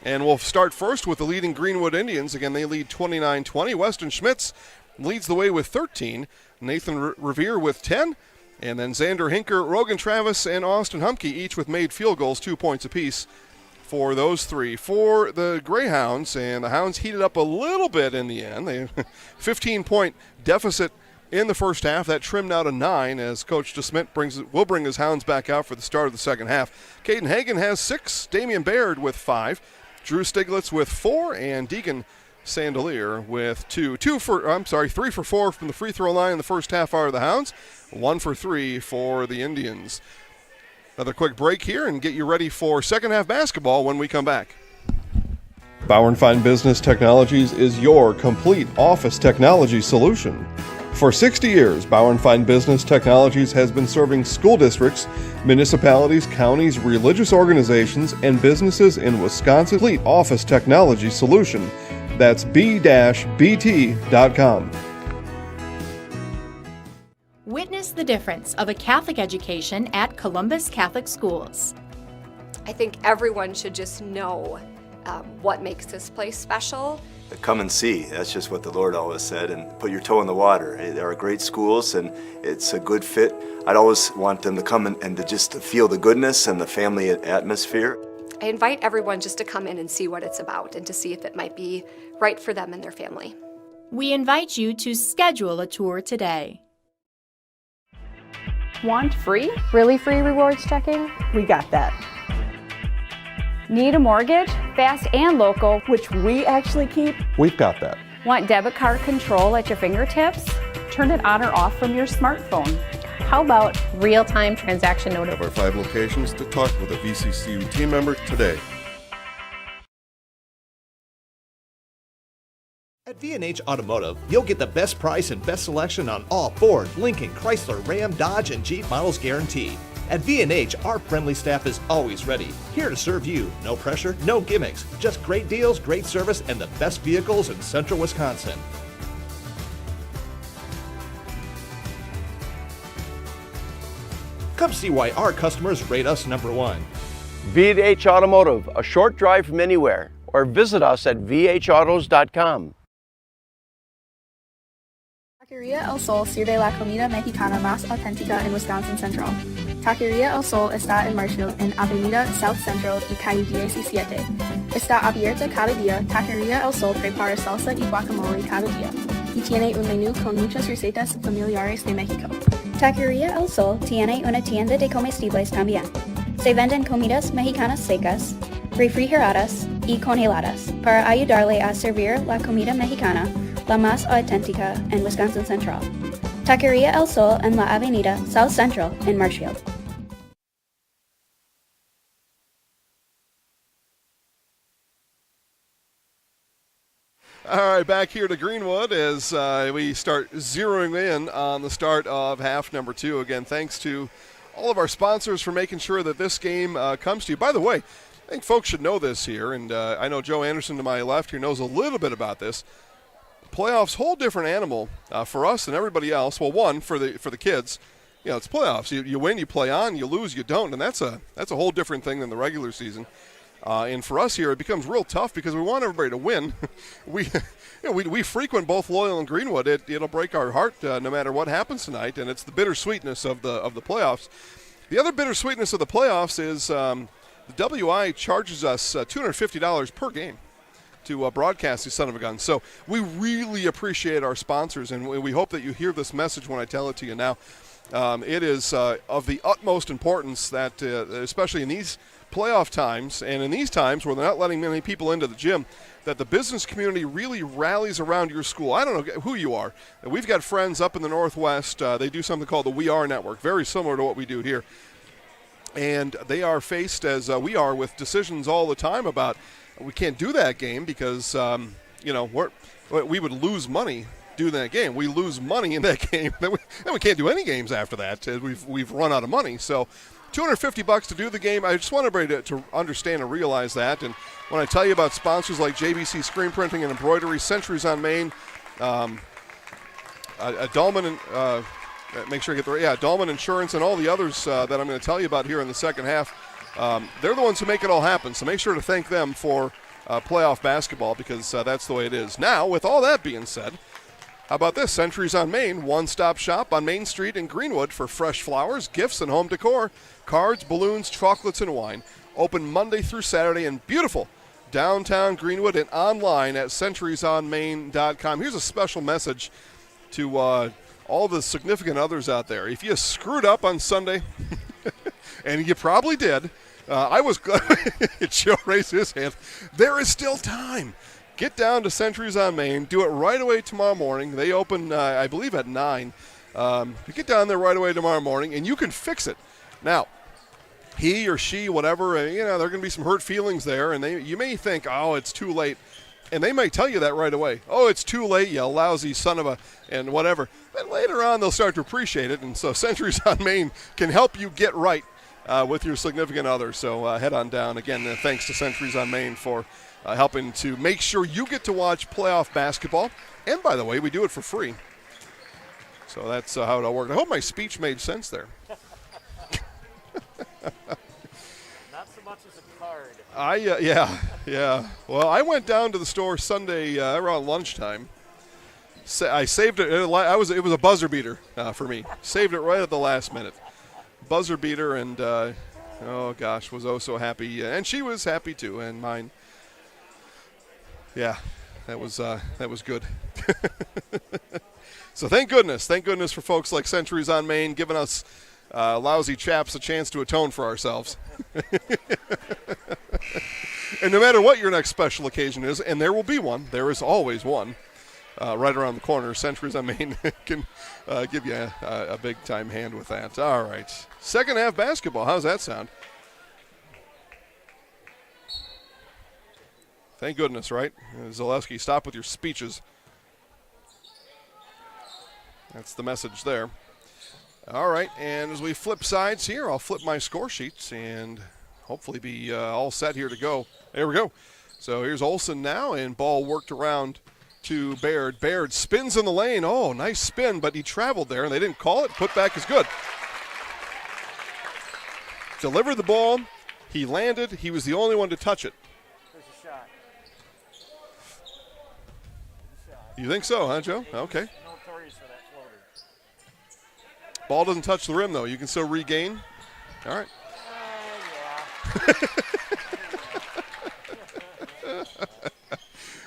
A: And we'll start first with the leading Greenwood Indians. Again, they lead 29-20. Weston Schmitz leads the way with 13. Nathan Revere with 10. And then Xander Hinker, Rogan Travis, and Austin Humke each with made field goals, 2 points apiece for those three. For the Greyhounds, and the Hounds heated up a little bit in the end. They 15-point deficit in the first half. That trimmed out to 9 as Coach DeSmit will bring his Hounds back out for the start of the second half. Caden Hagan has 6. Damian Baird with 5. Drew Stiglitz with 4, and Deegan Sandelier with 2. 3 for 4 from the free throw line in the first half are the Hounds. 1 for 3 for the Indians. Another quick break here and get you ready for second half basketball when we come back. Bauer & Fine Business Technologies is your complete office technology solution. For 60 years, Bauer & Fine Business Technologies has been serving school districts, municipalities, counties, religious organizations, and businesses in Wisconsin. Complete office technology solution. That's b-bt.com.
J: Witness the difference of a Catholic education at Columbus Catholic Schools.
K: I think everyone should just know what makes this place special.
L: Come and see. That's just what the Lord always said, and put your toe in the water. There are great schools, and it's a good fit. I'd always want them to come and to just feel the goodness and the family atmosphere.
K: I invite everyone just to come in and see what it's about and to see if it might be right for them and their family.
J: We invite you to schedule a tour today.
M: Want free? Really free rewards checking? We got that. Need a mortgage? Fast and local, which we actually keep?
N: We've got that.
M: Want debit card control at your fingertips? Turn it on or off from your smartphone. How about real-time transaction notifications?
O: Of our 5 locations to talk with a VCCU team member today.
P: At V&H Automotive, you'll get the best price and best selection on all Ford, Lincoln, Chrysler, Ram, Dodge, and Jeep models guaranteed. At V&H, our friendly staff is always ready, here to serve you. No pressure, no gimmicks, just great deals, great service, and the best vehicles in central Wisconsin. Come see why our customers rate us #1.
Q: V&H Automotive, a short drive from anywhere, or visit us at vhautos.com.
R: Taqueria El Sol sirve la comida mexicana más auténtica en Wisconsin Central. Taqueria El Sol está en Marshfield, en Avenida South Central y Calle 17. Está abierta cada día. Taqueria El Sol prepara salsa y guacamole cada día. Y tiene un menú con muchas recetas familiares de México.
S: Taqueria El Sol tiene una tienda de comestibles también. Se venden comidas mexicanas secas,
R: refrigeradas y congeladas para ayudarle a servir la comida mexicana, la más auténtica en Wisconsin Central. Taqueria El Sol en la Avenida South Central en Marshfield.
A: All right, back here to Greenwood as we start zeroing in on the start of half number 2. Again, thanks to all of our sponsors for making sure that this game comes to you. By the way, I think folks should know this here, and I know Joe Anderson to my left here knows a little bit about this. Playoffs, whole different animal for us and everybody else. Well, one, for the kids, you know, it's playoffs. You win, you play on, you lose, you don't, and that's a whole different thing than the regular season. And for us here, it becomes real tough because we want everybody to win. we frequent both Loyal and Greenwood. It'll break our heart no matter what happens tonight, and it's the bittersweetness of the playoffs. The other bittersweetness of the playoffs is the WIAA charges us $250 per game to broadcast these son of a gun. So we really appreciate our sponsors, and we hope that you hear this message when I tell it to you now. It is of the utmost importance that, especially in these playoff times and in these times where they're not letting many people into the gym, that the business community really rallies around your school. I don't know who you are. We've got friends up in the Northwest. They do something called the WIAA Network, very similar to what we do here. And they are faced, as we are, with decisions all the time about we can't do that game because, we would lose money doing that game. We lose money in that game. Then we can't do any games after that. We've run out of money. So $250 to do the game. I just want everybody to understand and realize that. And when I tell you about sponsors like JBC Screen Printing and Embroidery, Centuries on Main, Dolman, make sure I get Dolman Insurance, and all the others that I'm going to tell you about here in the second half, they're the ones who make it all happen. So make sure to thank them for playoff basketball because that's the way it is. Now, with all that being said, how about this? Centuries on Main, one-stop shop on Main Street in Greenwood for fresh flowers, gifts, and home decor, cards, balloons, chocolates, and wine. Open Monday through Saturday in beautiful downtown Greenwood and online at centuriesonmain.com. Here's a special message to all the significant others out there. If you screwed up on Sunday, and you probably did, I was glad Joe raised his hand. There is still time. Get down to Centuries on Main. Do it right away tomorrow morning. They open, I believe, at 9. Get down there right away tomorrow morning, and you can fix it. Now, he or she, whatever, there are going to be some hurt feelings there, and you may think, oh, it's too late. And they might tell you that right away. Oh, it's too late, you lousy son of a, and whatever. But later on, they'll start to appreciate it, and so Centuries on Main can help you get right with your significant other. So head on down. Again, thanks to Centuries on Main for helping to make sure you get to watch playoff basketball. And, by the way, we do it for free. So that's how it all worked. I hope my speech made sense there.
E: Not so much as a card.
A: Yeah. Well, I went down to the store Sunday around lunchtime. I saved it. It was a buzzer beater for me. Saved it right at the last minute. Buzzer beater, and oh gosh, was so happy, and she was happy too, and mine. Yeah, that was good. So thank goodness for folks like Centuries on Main giving us lousy chaps a chance to atone for ourselves. And no matter what your next special occasion is, and there will be one, there is always one, right around the corner, Centuries on Main can give you a big-time hand with that. All right, second half basketball. How's that sound? Thank goodness, right? Zaleski, stop with your speeches. That's the message there. All right, and as we flip sides here, I'll flip my score sheets and hopefully be all set here to go. There we go. So here's Olsen now, and ball worked around to Baird. Baird spins in the lane. Oh, nice spin, but he traveled there, and they didn't call it. Putback is good. Delivered the ball. He landed. He was the only one to touch it.
E: There's a shot.
A: You think so, huh, Joe? Okay.
E: Notorious for that floater.
A: Ball doesn't touch the rim, though. You can still regain. All right.
E: Yeah.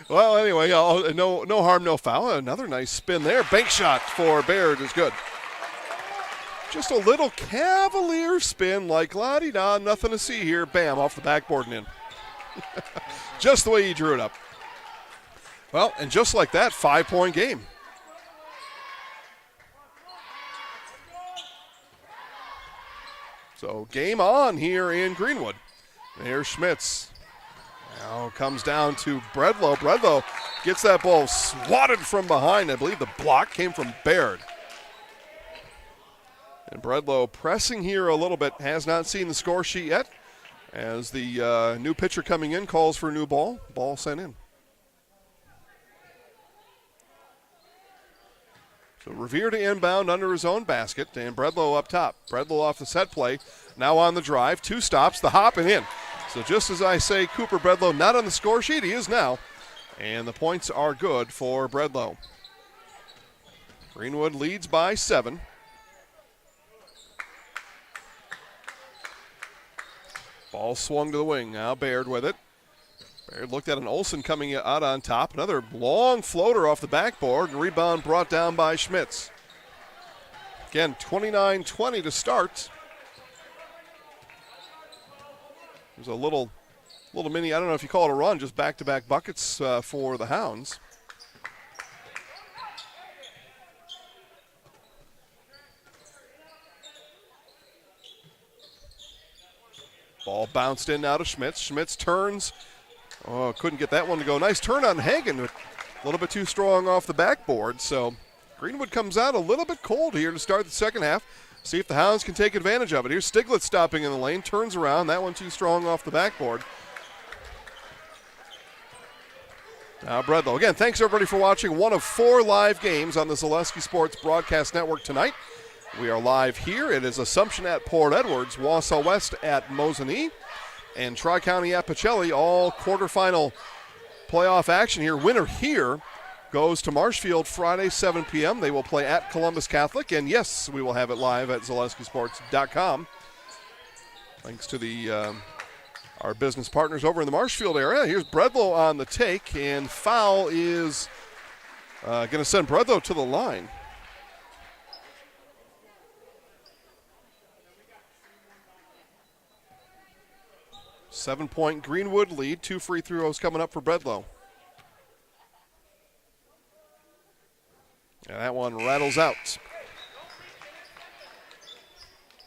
A: Well, anyway, no harm, no foul. Another nice spin there. Bank shot for Baird is good. Just a little cavalier spin, like la-di-da, nothing to see here. Bam, off the backboard and in. Just the way he drew it up. Well, and just like that, 5-point game. So game on here in Greenwood. There's Schmitz. Now comes down to Bredlow. Bredlow gets that ball swatted from behind. I believe the block came from Baird. And Bredlow pressing here a little bit. Has not seen the score sheet yet. As the new pitcher coming in calls for a new ball. Ball sent in. So Revere to inbound under his own basket, and Bredlow up top. Bredlow off the set play, now on the drive. 2 stops, the hop and in. So just as I say, Cooper Bredlow not on the score sheet, he is now. And the points are good for Bredlow. Greenwood leads by 7. Ball swung to the wing, now Baird with it. Baird looked at an Olsen coming out on top. Another long floater off the backboard, and rebound brought down by Schmitz. Again, 29-20 to start. There's a little mini, I don't know if you call it a run, just back-to-back buckets for the Hounds. Ball bounced in now to Schmitz. Schmitz turns. Oh, couldn't get that one to go. Nice turn on Hagen. A little bit too strong off the backboard. So Greenwood comes out a little bit cold here to start the second half. See if the Hounds can take advantage of it. Here's Stiglitz stopping in the lane. Turns around. That one too strong off the backboard. Now Bredlow. Again, thanks everybody for watching one of 4 live games on the Zaleski Sports Broadcast Network tonight. We are live here. It is Assumption at Port Edwards, Wausau West at Mosinee, and Tri-County at Pacelli, all quarterfinal playoff action here. Winner here goes to Marshfield Friday, 7 p.m. They will play at Columbus Catholic, and yes, we will have it live at ZaleskiSports.com. Thanks to our business partners over in the Marshfield area. Here's Bredlow on the take, and foul is going to send Bredlow to the line. Seven-point Greenwood lead. 2 free throws coming up for Bredlow. And that one rattles out.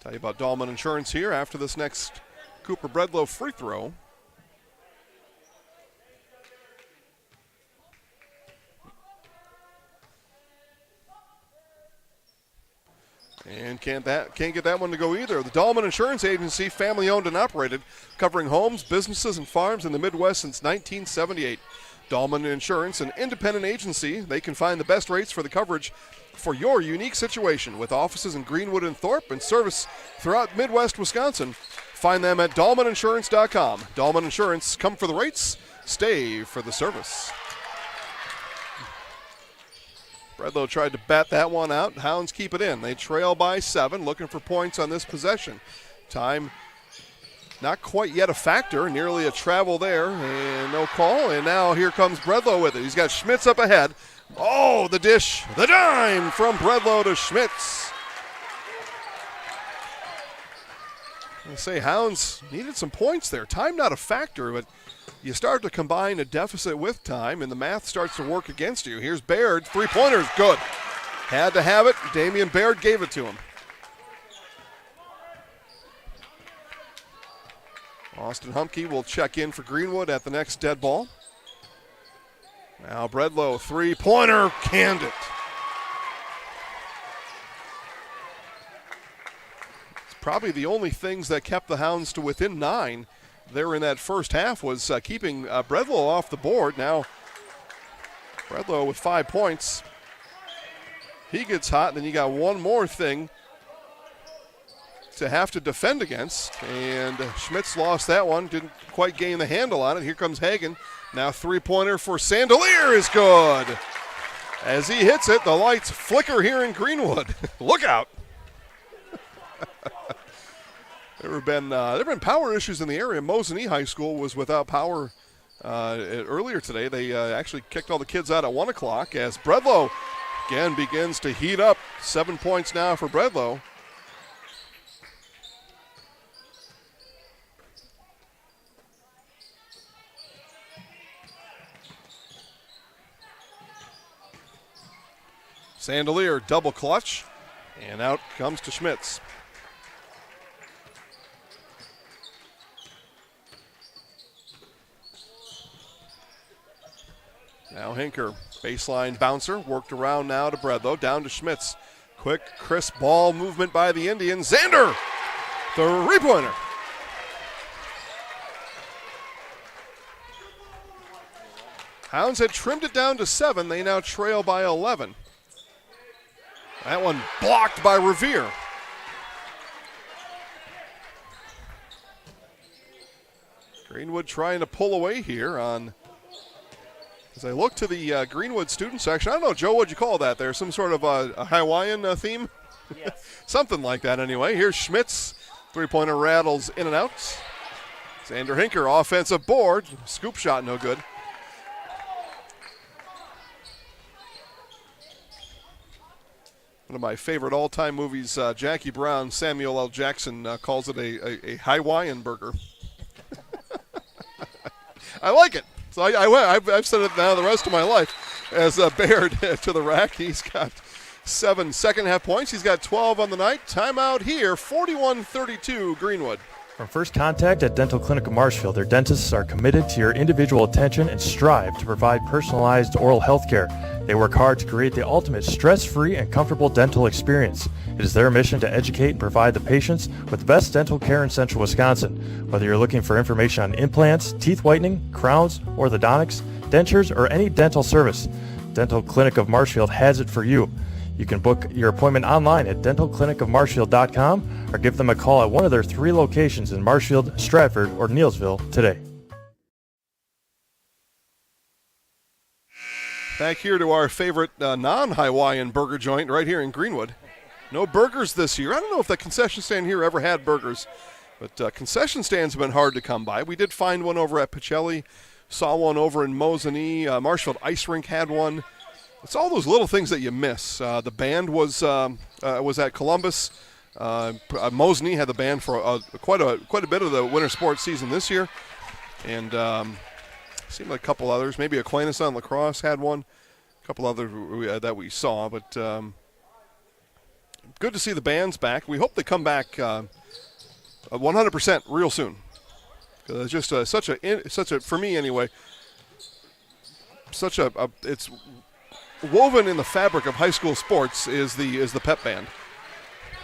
A: Tell you about Dahlman Insurance here after this next Cooper Bredlow free throw. And can't get that one to go either. The Dahlman Insurance Agency, family owned and operated, covering homes, businesses, and farms in the Midwest since 1978. Dahlman Insurance, an independent agency. They can find the best rates for the coverage for your unique situation, with offices in Greenwood and Thorpe and service throughout Midwest Wisconsin. Find them at DahlmanInsurance.com. Dahlman Insurance, come for the rates, stay for the service. Bredlow tried to bat that one out. Hounds keep it in. They trail by 7, looking for points on this possession. Time not quite yet a factor. Nearly a travel there, and no call. And now here comes Bredlow with it. He's got Schmitz up ahead. Oh, the dish, the dime from Bredlow to Schmitz. I say Hounds needed some points there. Time not a factor, but you start to combine a deficit with time, and the math starts to work against you. Here's Baird. 3-pointer is good. Had to have it. Damian Baird gave it to him. Austin Humke will check in for Greenwood at the next dead ball. Now Bredlow, 3-pointer, canned it. It's probably the only things that kept the Hounds to within 9 there in that first half was keeping Bredlow off the board. Now Bredlow with 5 points. He gets hot, and then you got one more thing to have to defend against, and Schmitz lost that one, didn't quite gain the handle on it. Here comes Hagen. Now 3-pointer for Sandelier is good. As he hits it, the lights flicker here in Greenwood. Look out. There have been power issues in the area. Mosinee High School was without power earlier today. They actually kicked all the kids out at 1 o'clock as Bredlow again begins to heat up. 7 points now for Bredlow. Sandelier double clutch, and out comes to Schmitz. Now Hinker, baseline bouncer, worked around now to Bredlow, down to Schmitz. Quick, crisp ball movement by the Indians. Zander, three-pointer. Hounds had trimmed it down to 7. They now trail by 11. That one blocked by Revere. Greenwood trying to pull away here on, as I look to the Greenwood student section. I don't know, Joe, what'd you call that there? Some sort of a Hawaiian theme?
E: Yes.
A: Something like that anyway. Here's Schmitz. Three-pointer rattles in and out. Xander Hinker, offensive board. Scoop shot, no good. One of my favorite all-time movies, Jackie Brown, Samuel L. Jackson calls it a Hawaiian burger. I like it. So I've said it now the rest of my life. As Baird to the rack, he's got 7 second-half points. He's got 12 on the night. Timeout here, 41-32 Greenwood.
N: From first contact at Dental Clinic of Marshfield, their dentists are committed to your individual attention and strive to provide personalized oral health care. They work hard to create the ultimate stress-free and comfortable dental experience. It is their mission to educate and provide the patients with the best dental care in Central Wisconsin. Whether you're looking for information on implants, teeth whitening, crowns, orthodontics, dentures, or any dental service, Dental Clinic of Marshfield has it for you. You can book your appointment online at dentalclinicofmarshfield.com or give them a call at one of their 3 locations in Marshfield, Stratford, or Neillsville today.
A: Back here to our favorite non-Hawaiian burger joint right here in Greenwood. No burgers this year. I don't know if the concession stand here ever had burgers, but concession stands have been hard to come by. We did find one over at Pacelli, saw one over in Mosinee. Marshfield Ice Rink had one. It's all those little things that you miss. The band was at Columbus. Mosinee had the band for quite a bit of the winter sports season this year, and seemed like a couple others. Maybe Aquinas on Lacrosse had one. A couple others that we saw, but good to see the bands back. We hope they come back 100% real soon. It's just such a for me anyway. It's woven in the fabric of high school sports is the pep band.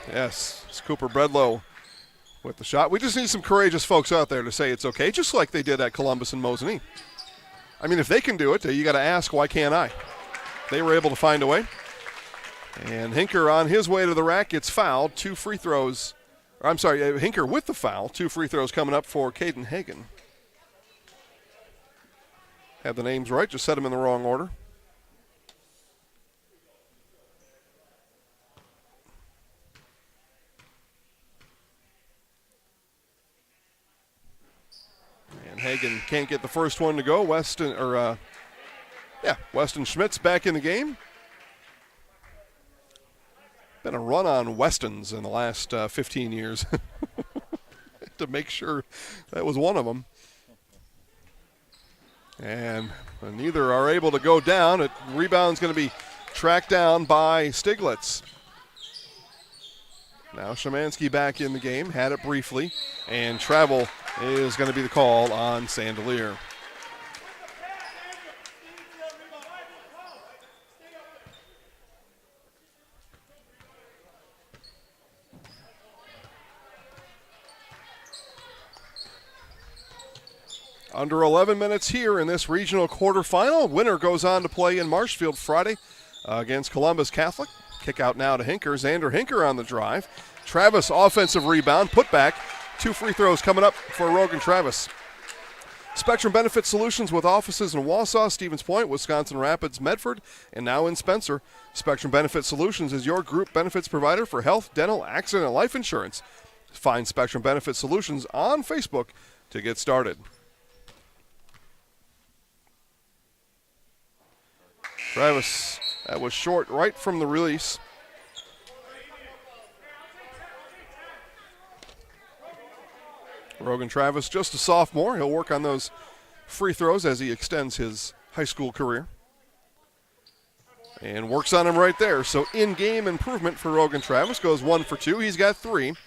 A: Yes, it's Cooper Bredlow with the shot. We just need some courageous folks out there to say it's okay, just like they did at Columbus and Mosinee. I mean, if they can do it, you got to ask, why can't I? They were able to find a way. And Hinker on his way to the rack gets fouled. 2 free throws. I'm sorry, Hinker with the foul. 2 free throws coming up for Caden Hagan. Had the names right, just set them in the wrong order. And Hagan can't get the first one to go. Weston Schmitz back in the game. Been a run on Westons in the last 15 years to make sure that was one of them. And neither are able to go down. Rebound's going to be tracked down by Stiglitz. Now Szymanski back in the game, had it briefly, and travel is going to be the call on Sandelier. Under 11 minutes here in this regional quarterfinal. Winner goes on to play in Marshfield Friday against Columbus Catholic. Kick out now to Hinker. Xander Hinker on the drive. Travis offensive rebound, put back. 2 free throws coming up for Rogan Travis. Spectrum Benefit Solutions with offices in Wausau, Stevens Point, Wisconsin Rapids, Medford, and now in Spencer. Spectrum Benefit Solutions is your group benefits provider for health, dental, accident, and life insurance. Find Spectrum Benefit Solutions on Facebook to get started. Travis, that was short right from the release. Rogan Travis, just a sophomore. He'll work on those free throws as he extends his high school career. and works on him right there. So in-game improvement for Rogan Travis. Goes 1 for 2. He's got 3. It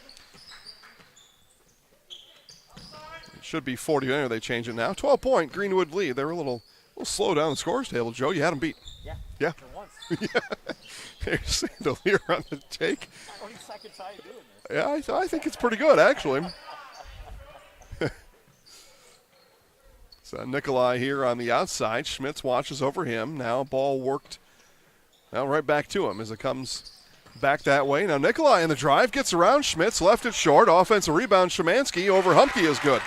A: should be 40. Anyway, they change it now. 12-point Greenwood lead. They were a little slow down the scores table. Joe, you had them beat. Yeah.
E: For once.
A: Yeah. There's Sandelier on the take.
E: 20 seconds how you doing this?
A: Yeah, I think it's pretty good, actually. So Nikolai here on the outside. Schmitz watches over him. Now ball worked right back to him as it comes back that way. Now Nikolai in the drive gets around Schmitz, left it short. Offensive rebound, Szymanski over Humke is good.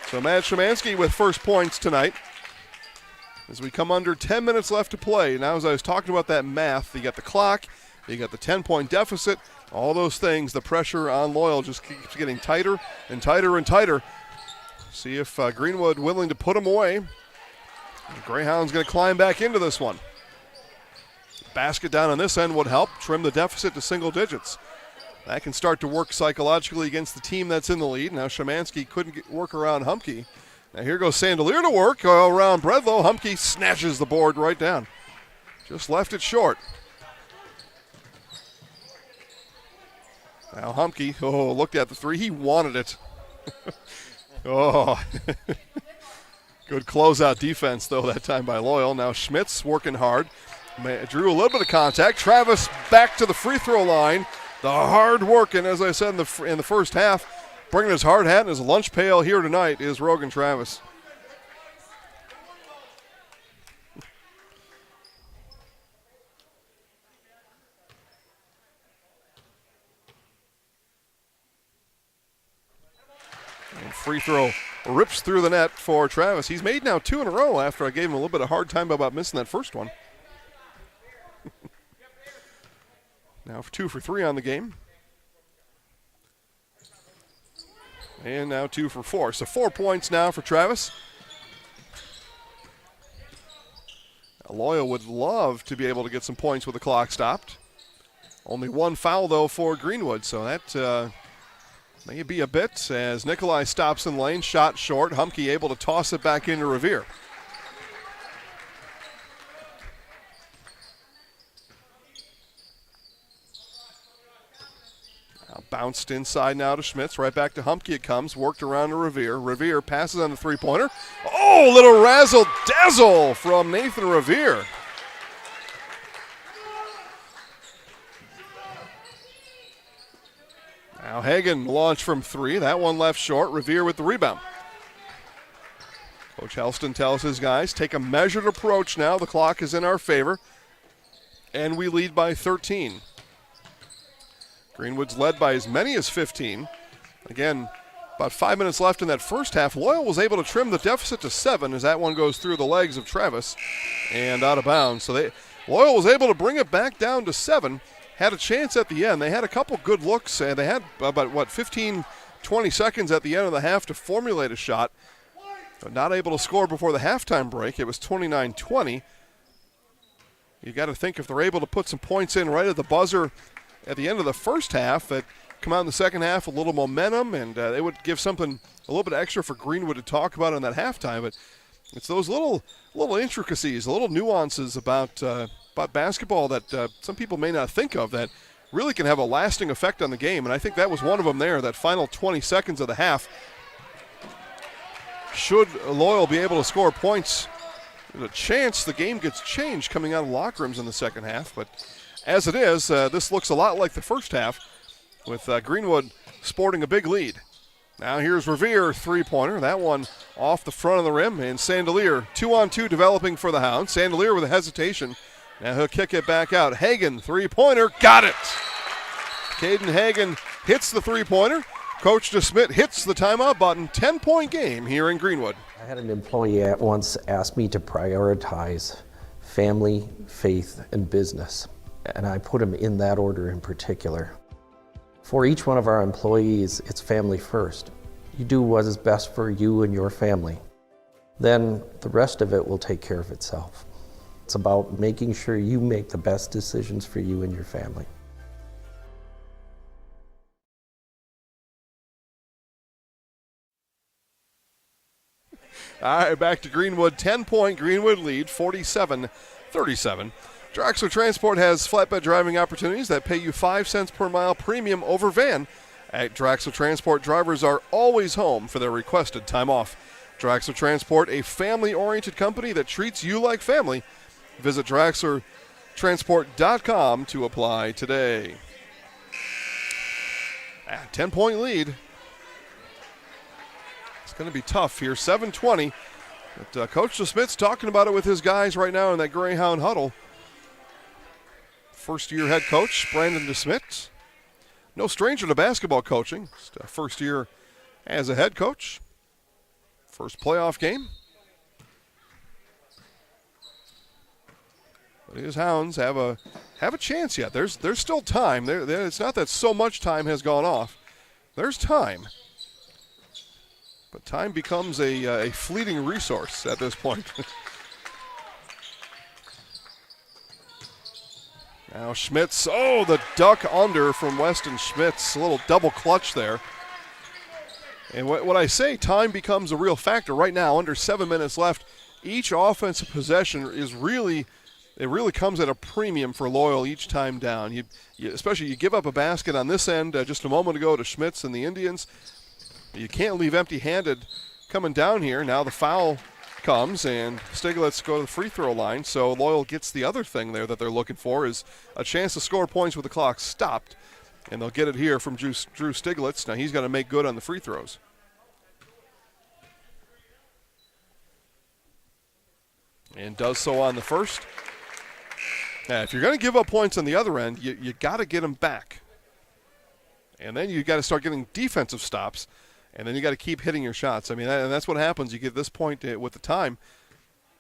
A: So Matt Szymanski with first points tonight. As we come under 10 minutes left to play. Now, as I was talking about that math, you got the clock, you got the 10-point deficit, all those things, the pressure on Loyal just keeps getting tighter and tighter and tighter. See if Greenwood willing to put them away. The Greyhound's going to climb back into this one. Basket down on this end would help trim the deficit to single digits. That can start to work psychologically against the team that's in the lead. Now Szymanski couldn't work around Humke. Now here goes Sandelier to work around Bredlow. Humke snatches the board right down. Just left it short. Now Humke, looked at the three. He wanted it. Good closeout defense, though, that time by Loyal. Now Schmitz working hard. Drew a little bit of contact. Travis back to the free throw line. The hard working, as I said in the first half, bringing his hard hat and his lunch pail here tonight is Rogan Travis. And free throw rips through the net for Travis. He's made now 2 in a row after I gave him a little bit of hard time about missing that first one. Now 2 for 3 on the game. And now 2 for 4. So 4 points now for Travis. Loyal would love to be able to get some points with the clock stopped. Only 1 foul, though, for Greenwood. So that may be a bit as Nikolai stops in lane. Shot short. Humke able to toss it back into Revere. Bounced inside now to Schmitz. Right back to Humke it comes. Worked around to Revere. Revere passes on the three-pointer. Oh, little razzle-dazzle from Nathan Revere. Now Hagan launched from 3. That one left short. Revere with the rebound. Coach Helston tells his guys, take a measured approach now. The clock is in our favor. And we lead by 13. Greenwood's led by as many as 15. Again, about 5 minutes left in that first half. Loyal was able to trim the deficit to 7 as that one goes through the legs of Travis and out of bounds. So Loyal was able to bring it back down to 7. Had a chance at the end. They had a couple good looks, and they had about 15, 20 seconds at the end of the half to formulate a shot. But not able to score before the halftime break. It was 29-20. You got to think if they're able to put some points in right at the buzzer at the end of the first half, that come out in the second half, a little momentum, and they would give something a little bit extra for Greenwood to talk about in that halftime. But it's those little intricacies, little nuances about basketball that some people may not think of that really can have a lasting effect on the game. And I think that was one of them there, that final 20 seconds of the half. Should Loyal be able to score points, there's a chance the game gets changed coming out of locker rooms in the second half. But as it is, this looks a lot like the first half with Greenwood sporting a big lead. Now here's Revere, three-pointer. That one off the front of the rim, and Sandelier, 2-on-2 developing for the Hounds. Sandelier with a hesitation. Now he'll kick it back out. Hagan, three-pointer, got it. Caden Hagan hits the three-pointer. Coach DeSmit hits the timeout button. 10-point game here in Greenwood.
S: I had an employee at once ask me to prioritize family, faith, and business. And I put them in that order in particular. For each one of our employees, it's family first. You do what is best for you and your family. Then the rest of it will take care of itself. It's about making sure you make the best decisions for you and your family.
A: All right, back to Greenwood. 10-point Greenwood lead, 47-37. Draxler Transport has flatbed driving opportunities that pay you 5 cents per mile premium over van. At Draxler Transport, drivers are always home for their requested time off. Draxler Transport, a family-oriented company that treats you like family. Visit DraxlerTransport.com to apply today. 10-point lead. It's going to be tough here. 7:20. But Coach DeSmith's talking about it with his guys right now in that Greyhound huddle. First-year head coach, Brandon DeSmith. No stranger to basketball coaching. Just first year as a head coach. First playoff game. But his Hounds have a chance yet. There's still time. It's not that so much time has gone off. There's time. But time becomes a fleeting resource at this point. Now Schmitz, the duck under from Weston Schmitz. A little double clutch there. And what I say, time becomes a real factor. Right now, under 7 minutes left, each offensive possession really comes at a premium for Loyal each time down. Especially you give up a basket on this end just a moment ago to Schmitz and the Indians. You can't leave empty-handed coming down here. Now the foul comes, and Stiglitz go to the free throw line. So Loyal gets the other thing there that they're looking for, is a chance to score points with the clock stopped. And they'll get it here from Drew Stiglitz. Now he's got to make good on the free throws. And does so on the first. Now, if you're going to give up points on the other end, you got to get them back. And then you got to start getting defensive stops. And then you got to keep hitting your shots. I mean, and that's what happens. You get this point with the time.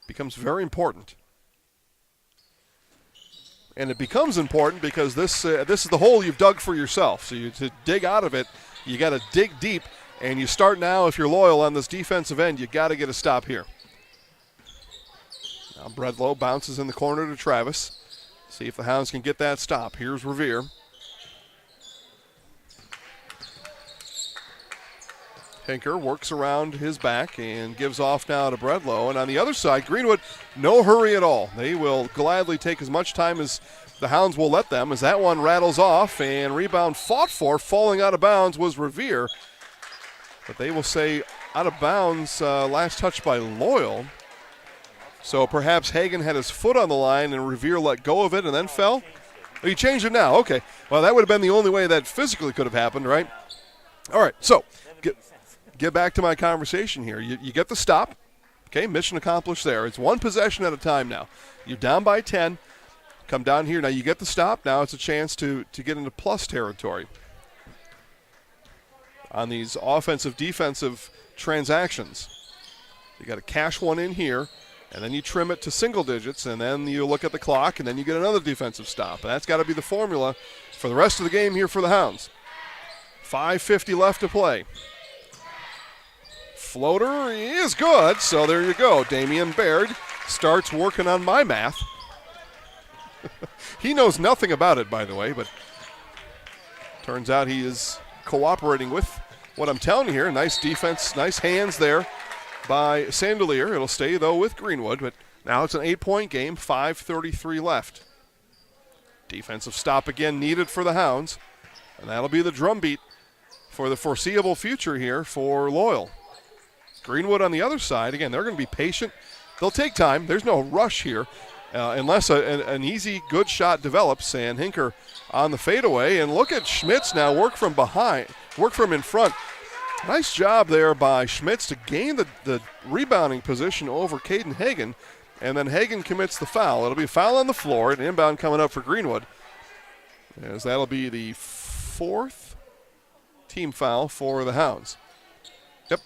A: It becomes very important. And it becomes important because this is the hole you've dug for yourself. So to dig out of it, you got to dig deep. And you start now, if you're Loyal on this defensive end, you got to get a stop here. Now Bredlow bounces in the corner to Travis. See if the Hounds can get that stop. Here's Revere. Hinker works around his back and gives off now to Bredlow. And on the other side, Greenwood, no hurry at all. They will gladly take as much time as the Hounds will let them, as that one rattles off, and rebound fought for, falling out of bounds was Revere. But they will say out of bounds, last touch by Loyal. So perhaps Hagan had his foot on the line and Revere let go of it and then fell? Oh, you changed it now. Okay. Well, that would have been the only way that physically could have happened, right? All right, so get back to my conversation here. You get the stop. Okay, mission accomplished there. It's one possession at a time now. You're down by 10. Come down here. Now you get the stop. Now it's a chance to get into plus territory on these offensive-defensive transactions. You got to cash one in here, and then you trim it to single digits, and then you look at the clock, and then you get another defensive stop. And that's got to be the formula for the rest of the game here for the Hounds. 5:50 left to play. Floater is good, so there you go. Damian Baird starts working on my math. He knows nothing about it, by the way, but turns out he is cooperating with what I'm telling you here. Nice defense, nice hands there by Sandelier. It'll stay, though, with Greenwood, but now it's an 8-point game, 5:33 left. Defensive stop again needed for the Hounds, and that'll be the drumbeat for the foreseeable future here for Loyal. Greenwood on the other side, again, they're going to be patient. They'll take time. There's no rush here unless an easy, good shot develops. And Hinker on the fadeaway. And look at Schmitz now work from in front. Nice job there by Schmitz to gain the rebounding position over Caden Hagan. And then Hagan commits the foul. It'll be a foul on the floor. An inbound coming up for Greenwood, as that'll be the 4th team foul for the Hounds. Yep.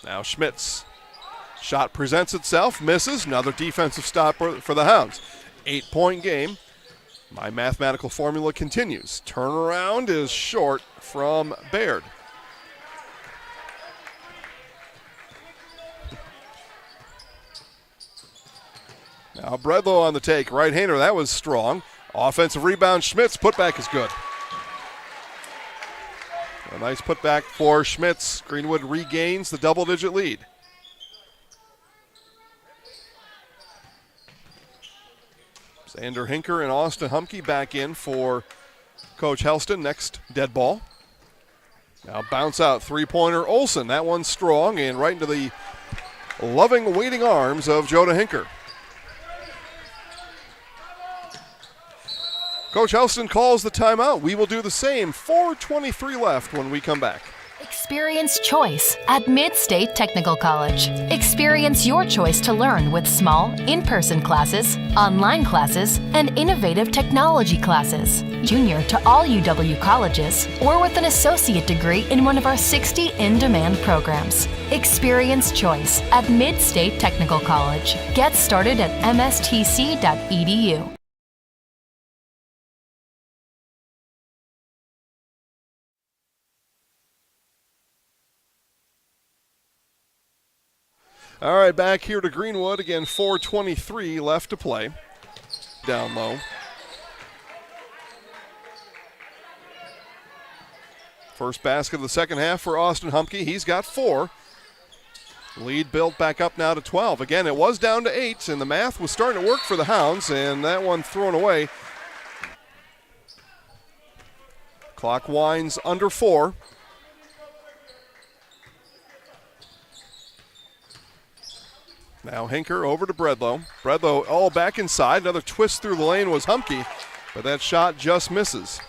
A: Now Schmitz. Shot presents itself, misses. Another defensive stop for the Hounds. 8-point game. My mathematical formula continues. Turnaround is short from Baird. Now Bredlow on the take. Right-hander, that was strong. Offensive rebound, Schmitz. Putback is good. A nice putback for Schmitz. Greenwood regains the double-digit lead. Xander Hinker and Austin Humke back in for Coach Helston. Next dead ball. Now bounce out, three-pointer Olsen. That one's strong and right into the loving, waiting arms of Joda Hinker. Coach Helston calls the timeout. We will do the same. 4:23 left when we come back.
C: Experience choice at Mid-State Technical College. Experience your choice to learn with small, in-person classes, online classes, and innovative technology classes. Junior to all UW colleges, or with an associate degree in one of our 60 in-demand programs. Experience choice at Mid-State Technical College. Get started at mstc.edu.
A: All right, back here to Greenwood. Again, 4:23 left to play. Down low. First basket of the second half for Austin Humke. He's got 4. Lead built back up now to 12. Again, it was down to 8, and the math was starting to work for the Hounds, and that one thrown away. Clock winds under 4. Now Hinker over to Bredlow. Bredlow all back inside. Another twist through the lane was Humke, but that shot just misses.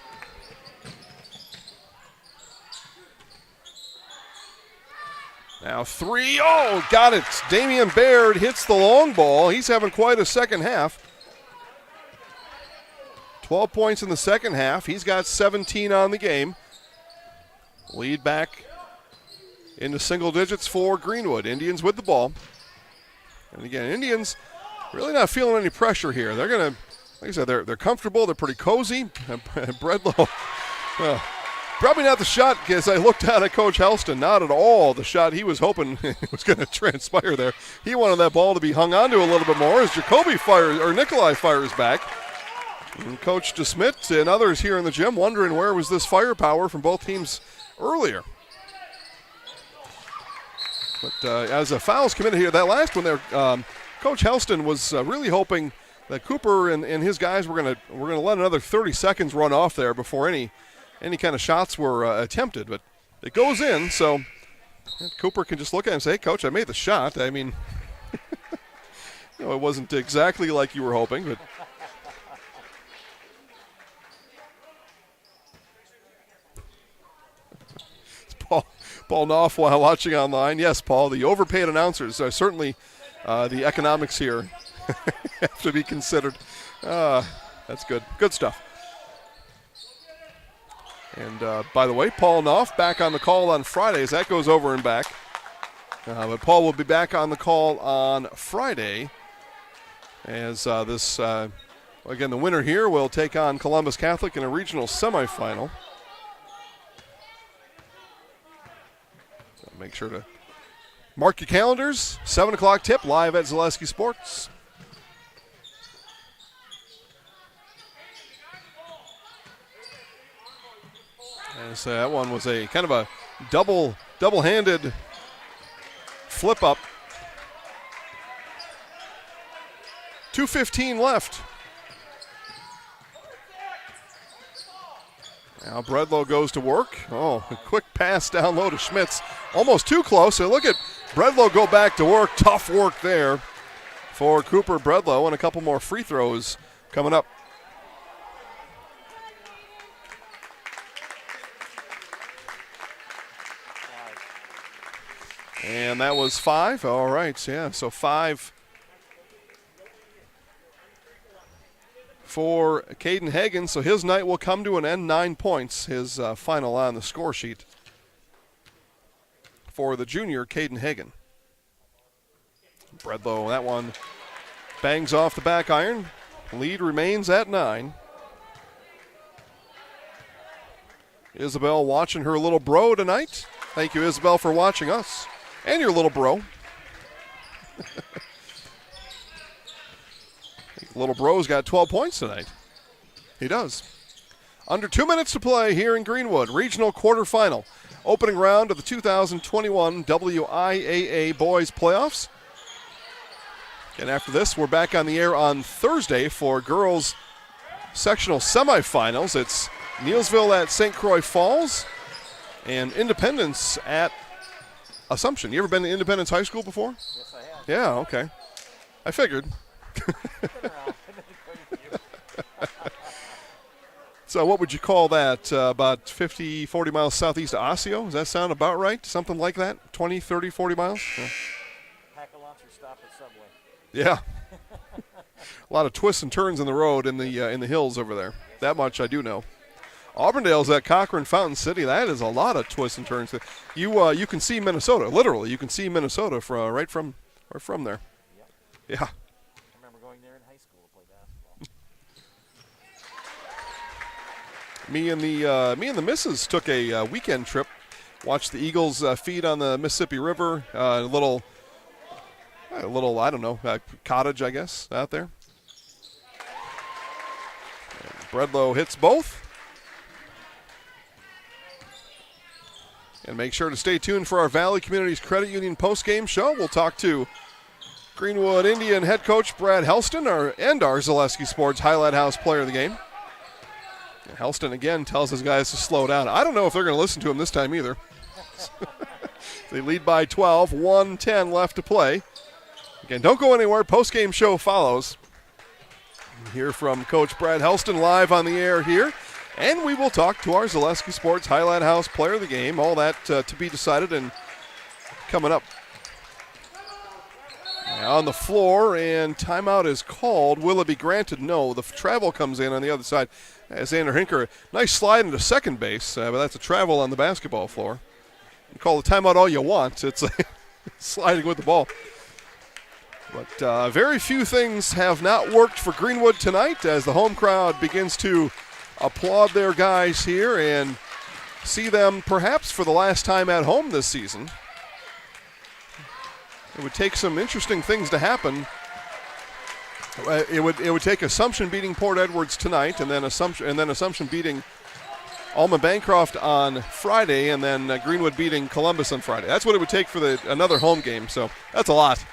A: Now 3. Oh, got it. Damian Baird hits the long ball. He's having quite a second half. 12 points in the second half. He's got 17 on the game. Lead back into single digits for Greenwood. Indians with the ball. And again, Indians really not feeling any pressure here. They're going to, like I said, they're comfortable. They're pretty cozy. Bredlow, probably not the shot, as I looked down at Coach Helston, not at all the shot he was hoping was going to transpire there. He wanted that ball to be hung onto a little bit more as Nikolai fires back. And Coach DeSmit and others here in the gym wondering where was this firepower from both teams earlier. But as a foul's committed here, that last one there, Coach Helston was really hoping that Cooper and his guys were going to let another 30 seconds run off there before any kind of shots were attempted. But it goes in, so Cooper can just look at it and say, hey, Coach, I made the shot. I mean, it wasn't exactly like you were hoping, but. Paul Knopf while watching online. Yes, Paul, the overpaid announcers are certainly the economics here have to be considered. That's good. Good stuff. And by the way, Paul Knopf back on the call on Fridays. That goes over and back. But Paul will be back on the call on Friday as again, the winner here will take on Columbus Catholic in a regional semifinal. Make sure to mark your calendars. 7 o'clock tip live at Zaleski Sports. And so that one was a kind of a double-handed flip up. 2:15 left. Now Bredlow goes to work. Oh, a quick pass down low to Schmitz. Almost too close. And look at Bredlow go back to work. Tough work there for Cooper Bredlow, and a couple more free throws coming up. And that was 5. All right, yeah, so 5 for Caden Hagen, so his night will come to an end. 9 points, his final on the score sheet for the junior, Caden Hagen. Bredlow, that one bangs off the back iron. Lead remains at 9. Isabel watching her little bro tonight. Thank you, Isabel, for watching us and your little bro. Little bro's got 12 points tonight. He does. Under 2 minutes to play here in Greenwood. Regional quarterfinal. Opening round of the 2021 WIAA Boys Playoffs. And after this, we're back on the air on Thursday for girls sectional semifinals. It's Neilsville at St. Croix Falls and Independence at Assumption. You ever been to Independence High School before?
E: Yes, I have.
A: Yeah, okay. I figured. So what would you call that? About 50, 40 miles southeast of Osseo? Does that sound about right? Something like that? 20, 30, 40 miles? Yeah.
E: Pack a lunch or stop at Subway.
A: Yeah. A lot of twists and turns in the road in the hills over there. That much I do know. Auburndale's at Cochrane Fountain City. That is a lot of twists and turns. You can see Minnesota. Literally, you can see Minnesota right from there. Yeah.
E: I remember going there in high school to play basketball.
A: Me and the missus took a weekend trip. Watched the Eagles feed on the Mississippi River. A little I don't know, cottage, I guess, out there. And Bredlow hits both. And make sure to stay tuned for our Valley Communities Credit Union post-game show. We'll talk to Greenwood Indian head coach Brad Helston and our Zaleski Sports Highlight House player of the game. And Helston again tells his guys to slow down. I don't know if they're going to listen to him this time either. They lead by 12, 1:10 left to play. Again, don't go anywhere. Post-game show follows. We'll hear from Coach Brad Helston live on the air here. And we will talk to our Zaleski Sports Highlight House player of the game. All that to be decided and coming up. Now on the floor, and timeout is called. Will it be granted? No. The travel comes in on the other side. As Xander Hinker, nice slide into second base, but that's a travel on the basketball floor. You call the timeout all you want. It's sliding with the ball. But very few things have not worked for Greenwood tonight as the home crowd begins to applaud their guys here and see them perhaps for the last time at home this season. It would take some interesting things to happen. It would take Assumption beating Port Edwards tonight, and then Assumption beating Alma Bancroft on Friday, and then Greenwood beating Columbus on Friday. That's what it would take for another home game. So that's a lot.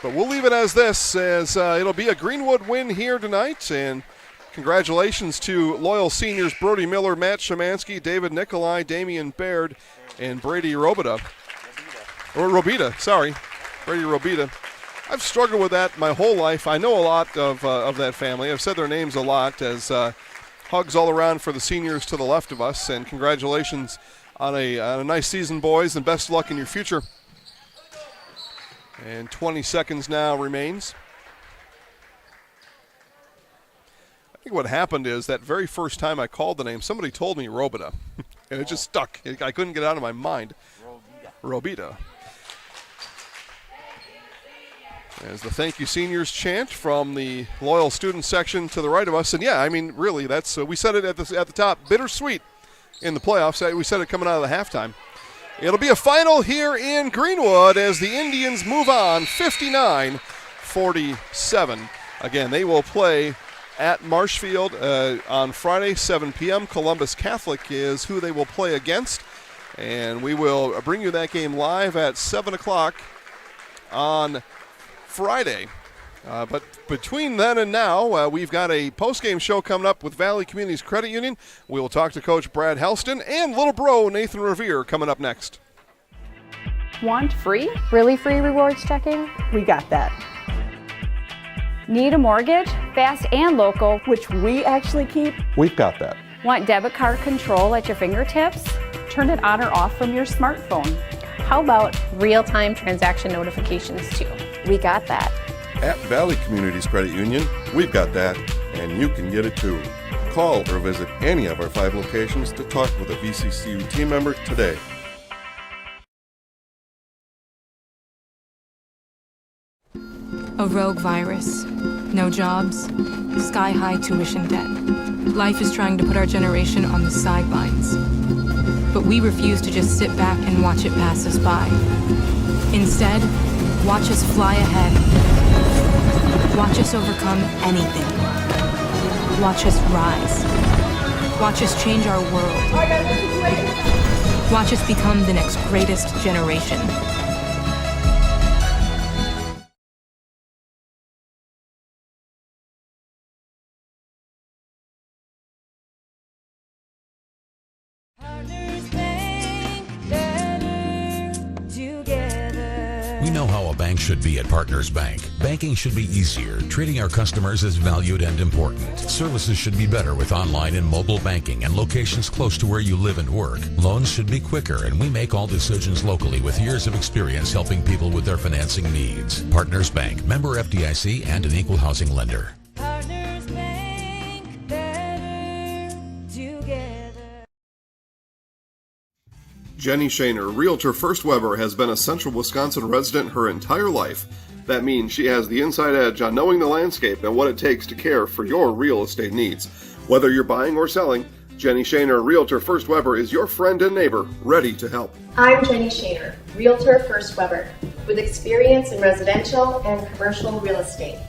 A: But we'll leave it as this, as it'll be a Greenwood win here tonight, and congratulations to loyal seniors Brody Miller, Matt Szymanski, David Nikolai, Damian Baird, and Brady Robita. Brady Robita. I've struggled with that my whole life. I know a lot of that family. I've said their names a lot as hugs all around for the seniors to the left of us, and congratulations on a nice season, boys, and best of luck in your future. And 20 seconds now remains. I think what happened is that very first time I called the name, somebody told me Robita, and it just stuck. I couldn't get it out of my mind. Robita. As the thank you seniors chant from the loyal student section to the right of us. And yeah, I mean, really, that's we said it at the top, bittersweet in the playoffs. We said it coming out of the halftime. It'll be a final here in Greenwood as the Indians move on 59-47. Again, they will play at Marshfield on Friday, 7 p.m. Columbus Catholic is who they will play against. And we will bring you that game live at 7 o'clock on Friday. But between then and now, we've got a post-game show coming up with Valley Communities Credit Union. We will talk to Coach Brad Helston and little bro Nathan Revere coming up next.
M: Want free? Really free rewards checking? We got that. Need a mortgage? Fast and local, which we actually keep?
O: We've got that.
M: Want debit card control at your fingertips? Turn it on or off from your smartphone.
T: How about real-time transaction notifications too? We got that.
O: At Valley Communities Credit Union, we've got that, and you can get it too. Call or visit any of our 5 locations to talk with a VCCU team member today.
H: A rogue virus. No jobs. Sky-high tuition debt. Life is trying to put our generation on the sidelines. But we refuse to just sit back and watch it pass us by. Instead, watch us fly ahead. Watch us overcome anything. Watch us rise. Watch us change our world. Watch us become the next greatest generation.
U: We know how a bank should be at Partners Bank. Banking should be easier, treating our customers as valued and important. Services should be better with online and mobile banking and locations close to where you live and work. Loans should be quicker, and we make all decisions locally with years of experience helping people with their financing needs. Partners Bank, member FDIC, and an equal housing lender.
G: Partners Bank, better together.
A: Jenny Shaner, Realtor First Weber, has been a Central Wisconsin resident her entire life. That means she has the inside edge on knowing the landscape and what it takes to care for your real estate needs. Whether you're buying or selling, Jenny Shaner, Realtor First Weber, is your friend and neighbor, ready to help.
V: I'm Jenny Shaner, Realtor First Weber, with experience in residential and commercial real estate.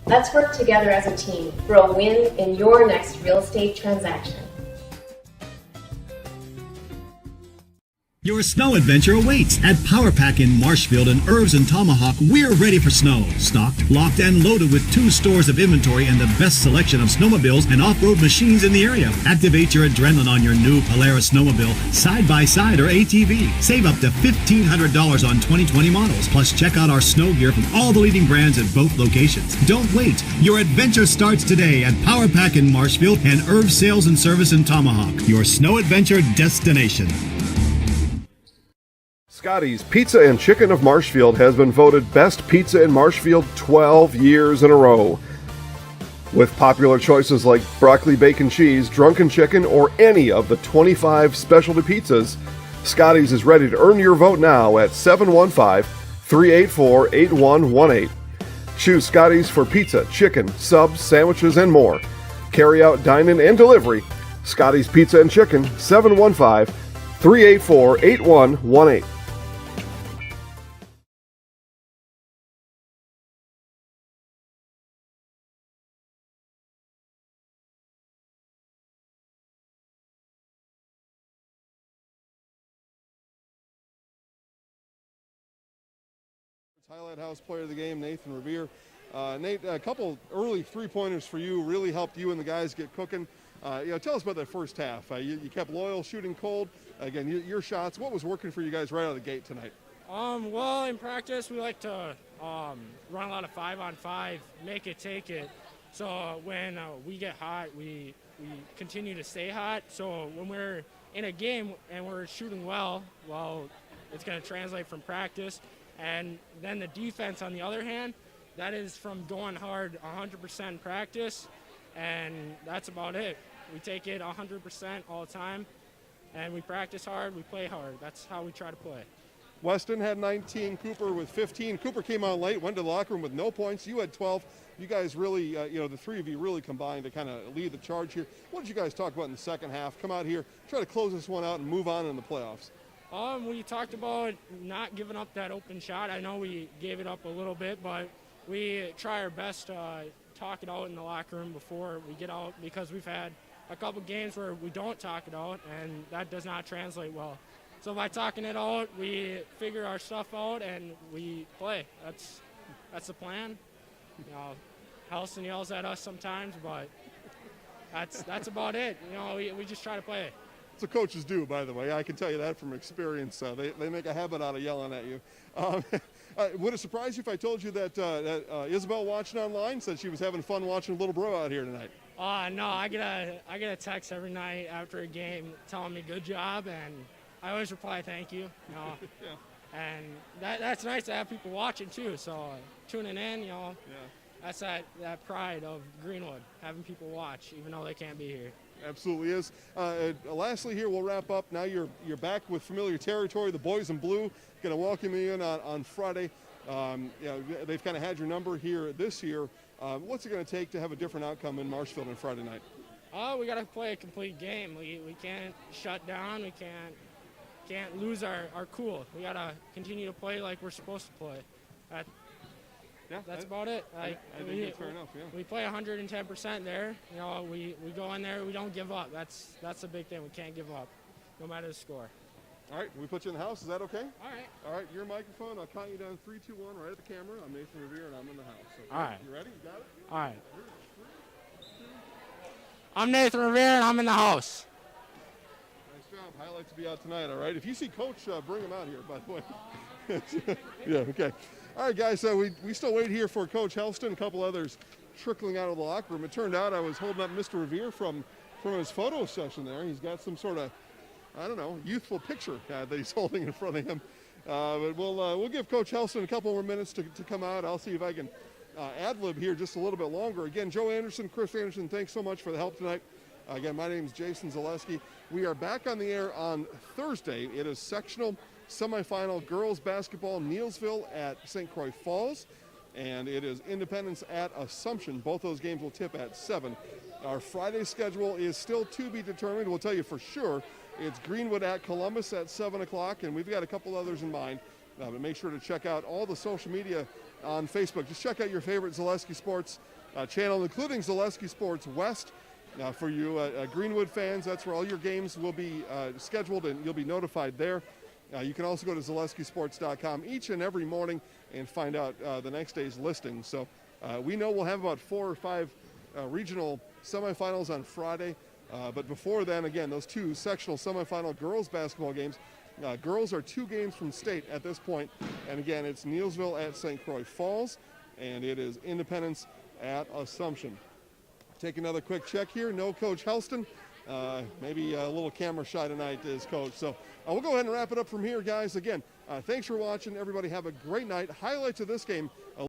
V: Let's work together as a team for a win in your next real estate transaction.
W: Your snow adventure awaits at Power Pack in Marshfield and Herbs and Tomahawk. We're ready for snow. Stocked, locked, and loaded with 2 stores of inventory and the best selection of snowmobiles and off-road machines in the area. Activate your adrenaline on your new Polaris snowmobile, side-by-side or ATV. Save up to $1,500 on 2020 models. Plus, check out our snow gear from all the leading brands at both locations. Don't wait. Your adventure starts today at Power Pack in Marshfield and Herbs Sales and Service in Tomahawk. Your snow adventure destination.
D: Scotty's Pizza and Chicken of Marshfield has been voted Best Pizza in Marshfield 12 years in a row. With popular choices like broccoli bacon cheese, drunken chicken, or any of the 25 specialty pizzas, Scotty's is ready to earn your vote now at 715-384-8118. Choose Scotty's for pizza, chicken, subs, sandwiches, and more. Carry out, dine-in, and delivery. Scotty's Pizza and Chicken, 715-384-8118.
A: Highlight House Player of the Game, Nathan Revere. Nate, a couple early three-pointers for you really helped you and the guys get cooking. Tell us about that first half. You kept loyal, shooting cold. Again, your shots. What was working for you guys right out of the gate tonight?
E: Well, in practice, we like to run a lot of 5-on-5, make it, take it. So when we get hot, we continue to stay hot. So when we're in a game and we're shooting well, it's going to translate from practice. And then the defense, on the other hand, that is from going hard 100% in practice, and that's about it. We take it 100% all the time, and we practice hard, we play hard. That's how we try to play.
A: Weston had 19, Cooper with 15. Cooper came on late, went to the locker room with no points. You had 12. You guys really, the three of you really combined to kind of lead the charge here. What did you guys talk about in the second half? Come out here, try to close this one out and move on in the playoffs.
E: We talked about not giving up that open shot. I know we gave it up a little bit, but we try our best to talk it out in the locker room before we get out, because we've had a couple games where we don't talk it out, and that does not translate well. So by talking it out, we figure our stuff out and we play. That's the plan. Halston yells at us sometimes, but that's about it. We just try to play.
A: That's what coaches do, by the way. I can tell you that from experience. They make a habit out of yelling at you. Would it surprise you if I told you that Isabel watching online said she was having fun watching little bro out here tonight?
E: No, I get a text every night after a game telling me good job, and I always reply thank you.
A: Yeah.
E: And that's nice to have people watching too. So tuning in, that's that pride of Greenwood, having people watch even though they can't be here.
A: Absolutely is. Lastly here, we'll wrap up. Now you're back with familiar territory. The boys in blue going to welcome you in on Friday. They've kind of had your number here this year. What's it going to take to have a different outcome in Marshfield on Friday night?
E: We got to play a complete game. We can't shut down. We can't lose our cool. We got to continue to play like we're supposed to play. That's about it.
A: I think that's fair enough. Yeah.
E: We play 110% there. We go in there. We don't give up. That's the big thing. We can't give up, no matter the score.
A: All right, we put you in the house. Is that okay?
E: All
A: right. Your microphone. I'll count you down. 3, 2, 1. Right at the camera. I'm Nathan Revere, and I'm in the house. So,
E: all right.
A: You ready? You got it?
E: All right. 3, 2. I'm Nathan Revere, and I'm in the house.
A: Nice job. Highlight to be out tonight. All right. If you see Coach, bring him out here. By the way. Yeah, okay. All right, guys, so we still wait here for Coach Helston, a couple others trickling out of the locker room. It turned out I was holding up Mr. Revere from his photo session there. He's got some sort of, I don't know, youthful picture that he's holding in front of him. But we'll give Coach Helston a couple more minutes to come out. I'll see if I can ad-lib here just a little bit longer. Again, Joe Anderson, Chris Anderson, thanks so much for the help tonight. Again, my name is Jason Zaleski. We are back on the air on Thursday. It is sectional semifinal girls basketball, Neelsville at St. Croix Falls, and it is Independence at Assumption. Both those games will tip at 7. Our Friday schedule is still to be determined. We'll tell you for sure. It's Greenwood at Columbus at 7 o'clock, and we've got a couple others in mind. But make sure to check out all the social media on Facebook. Just check out your favorite Zaleski Sports channel, including Zaleski Sports West. For you Greenwood fans, that's where all your games will be scheduled, and you'll be notified there. You can also go to ZaleskiSports.com each and every morning and find out the next day's listing. So we know we'll have about 4 or 5 regional semifinals on Friday. But before then, again, those 2 sectional semifinal girls basketball games. Girls are 2 games from state at this point. And again, it's Neelsville at St. Croix Falls, and it is Independence at Assumption. Take another quick check here. No Coach Helston. Maybe a little camera shy tonight as coach. So we'll go ahead and wrap it up from here, guys. Again, thanks for watching. Everybody have a great night. Highlights of this game.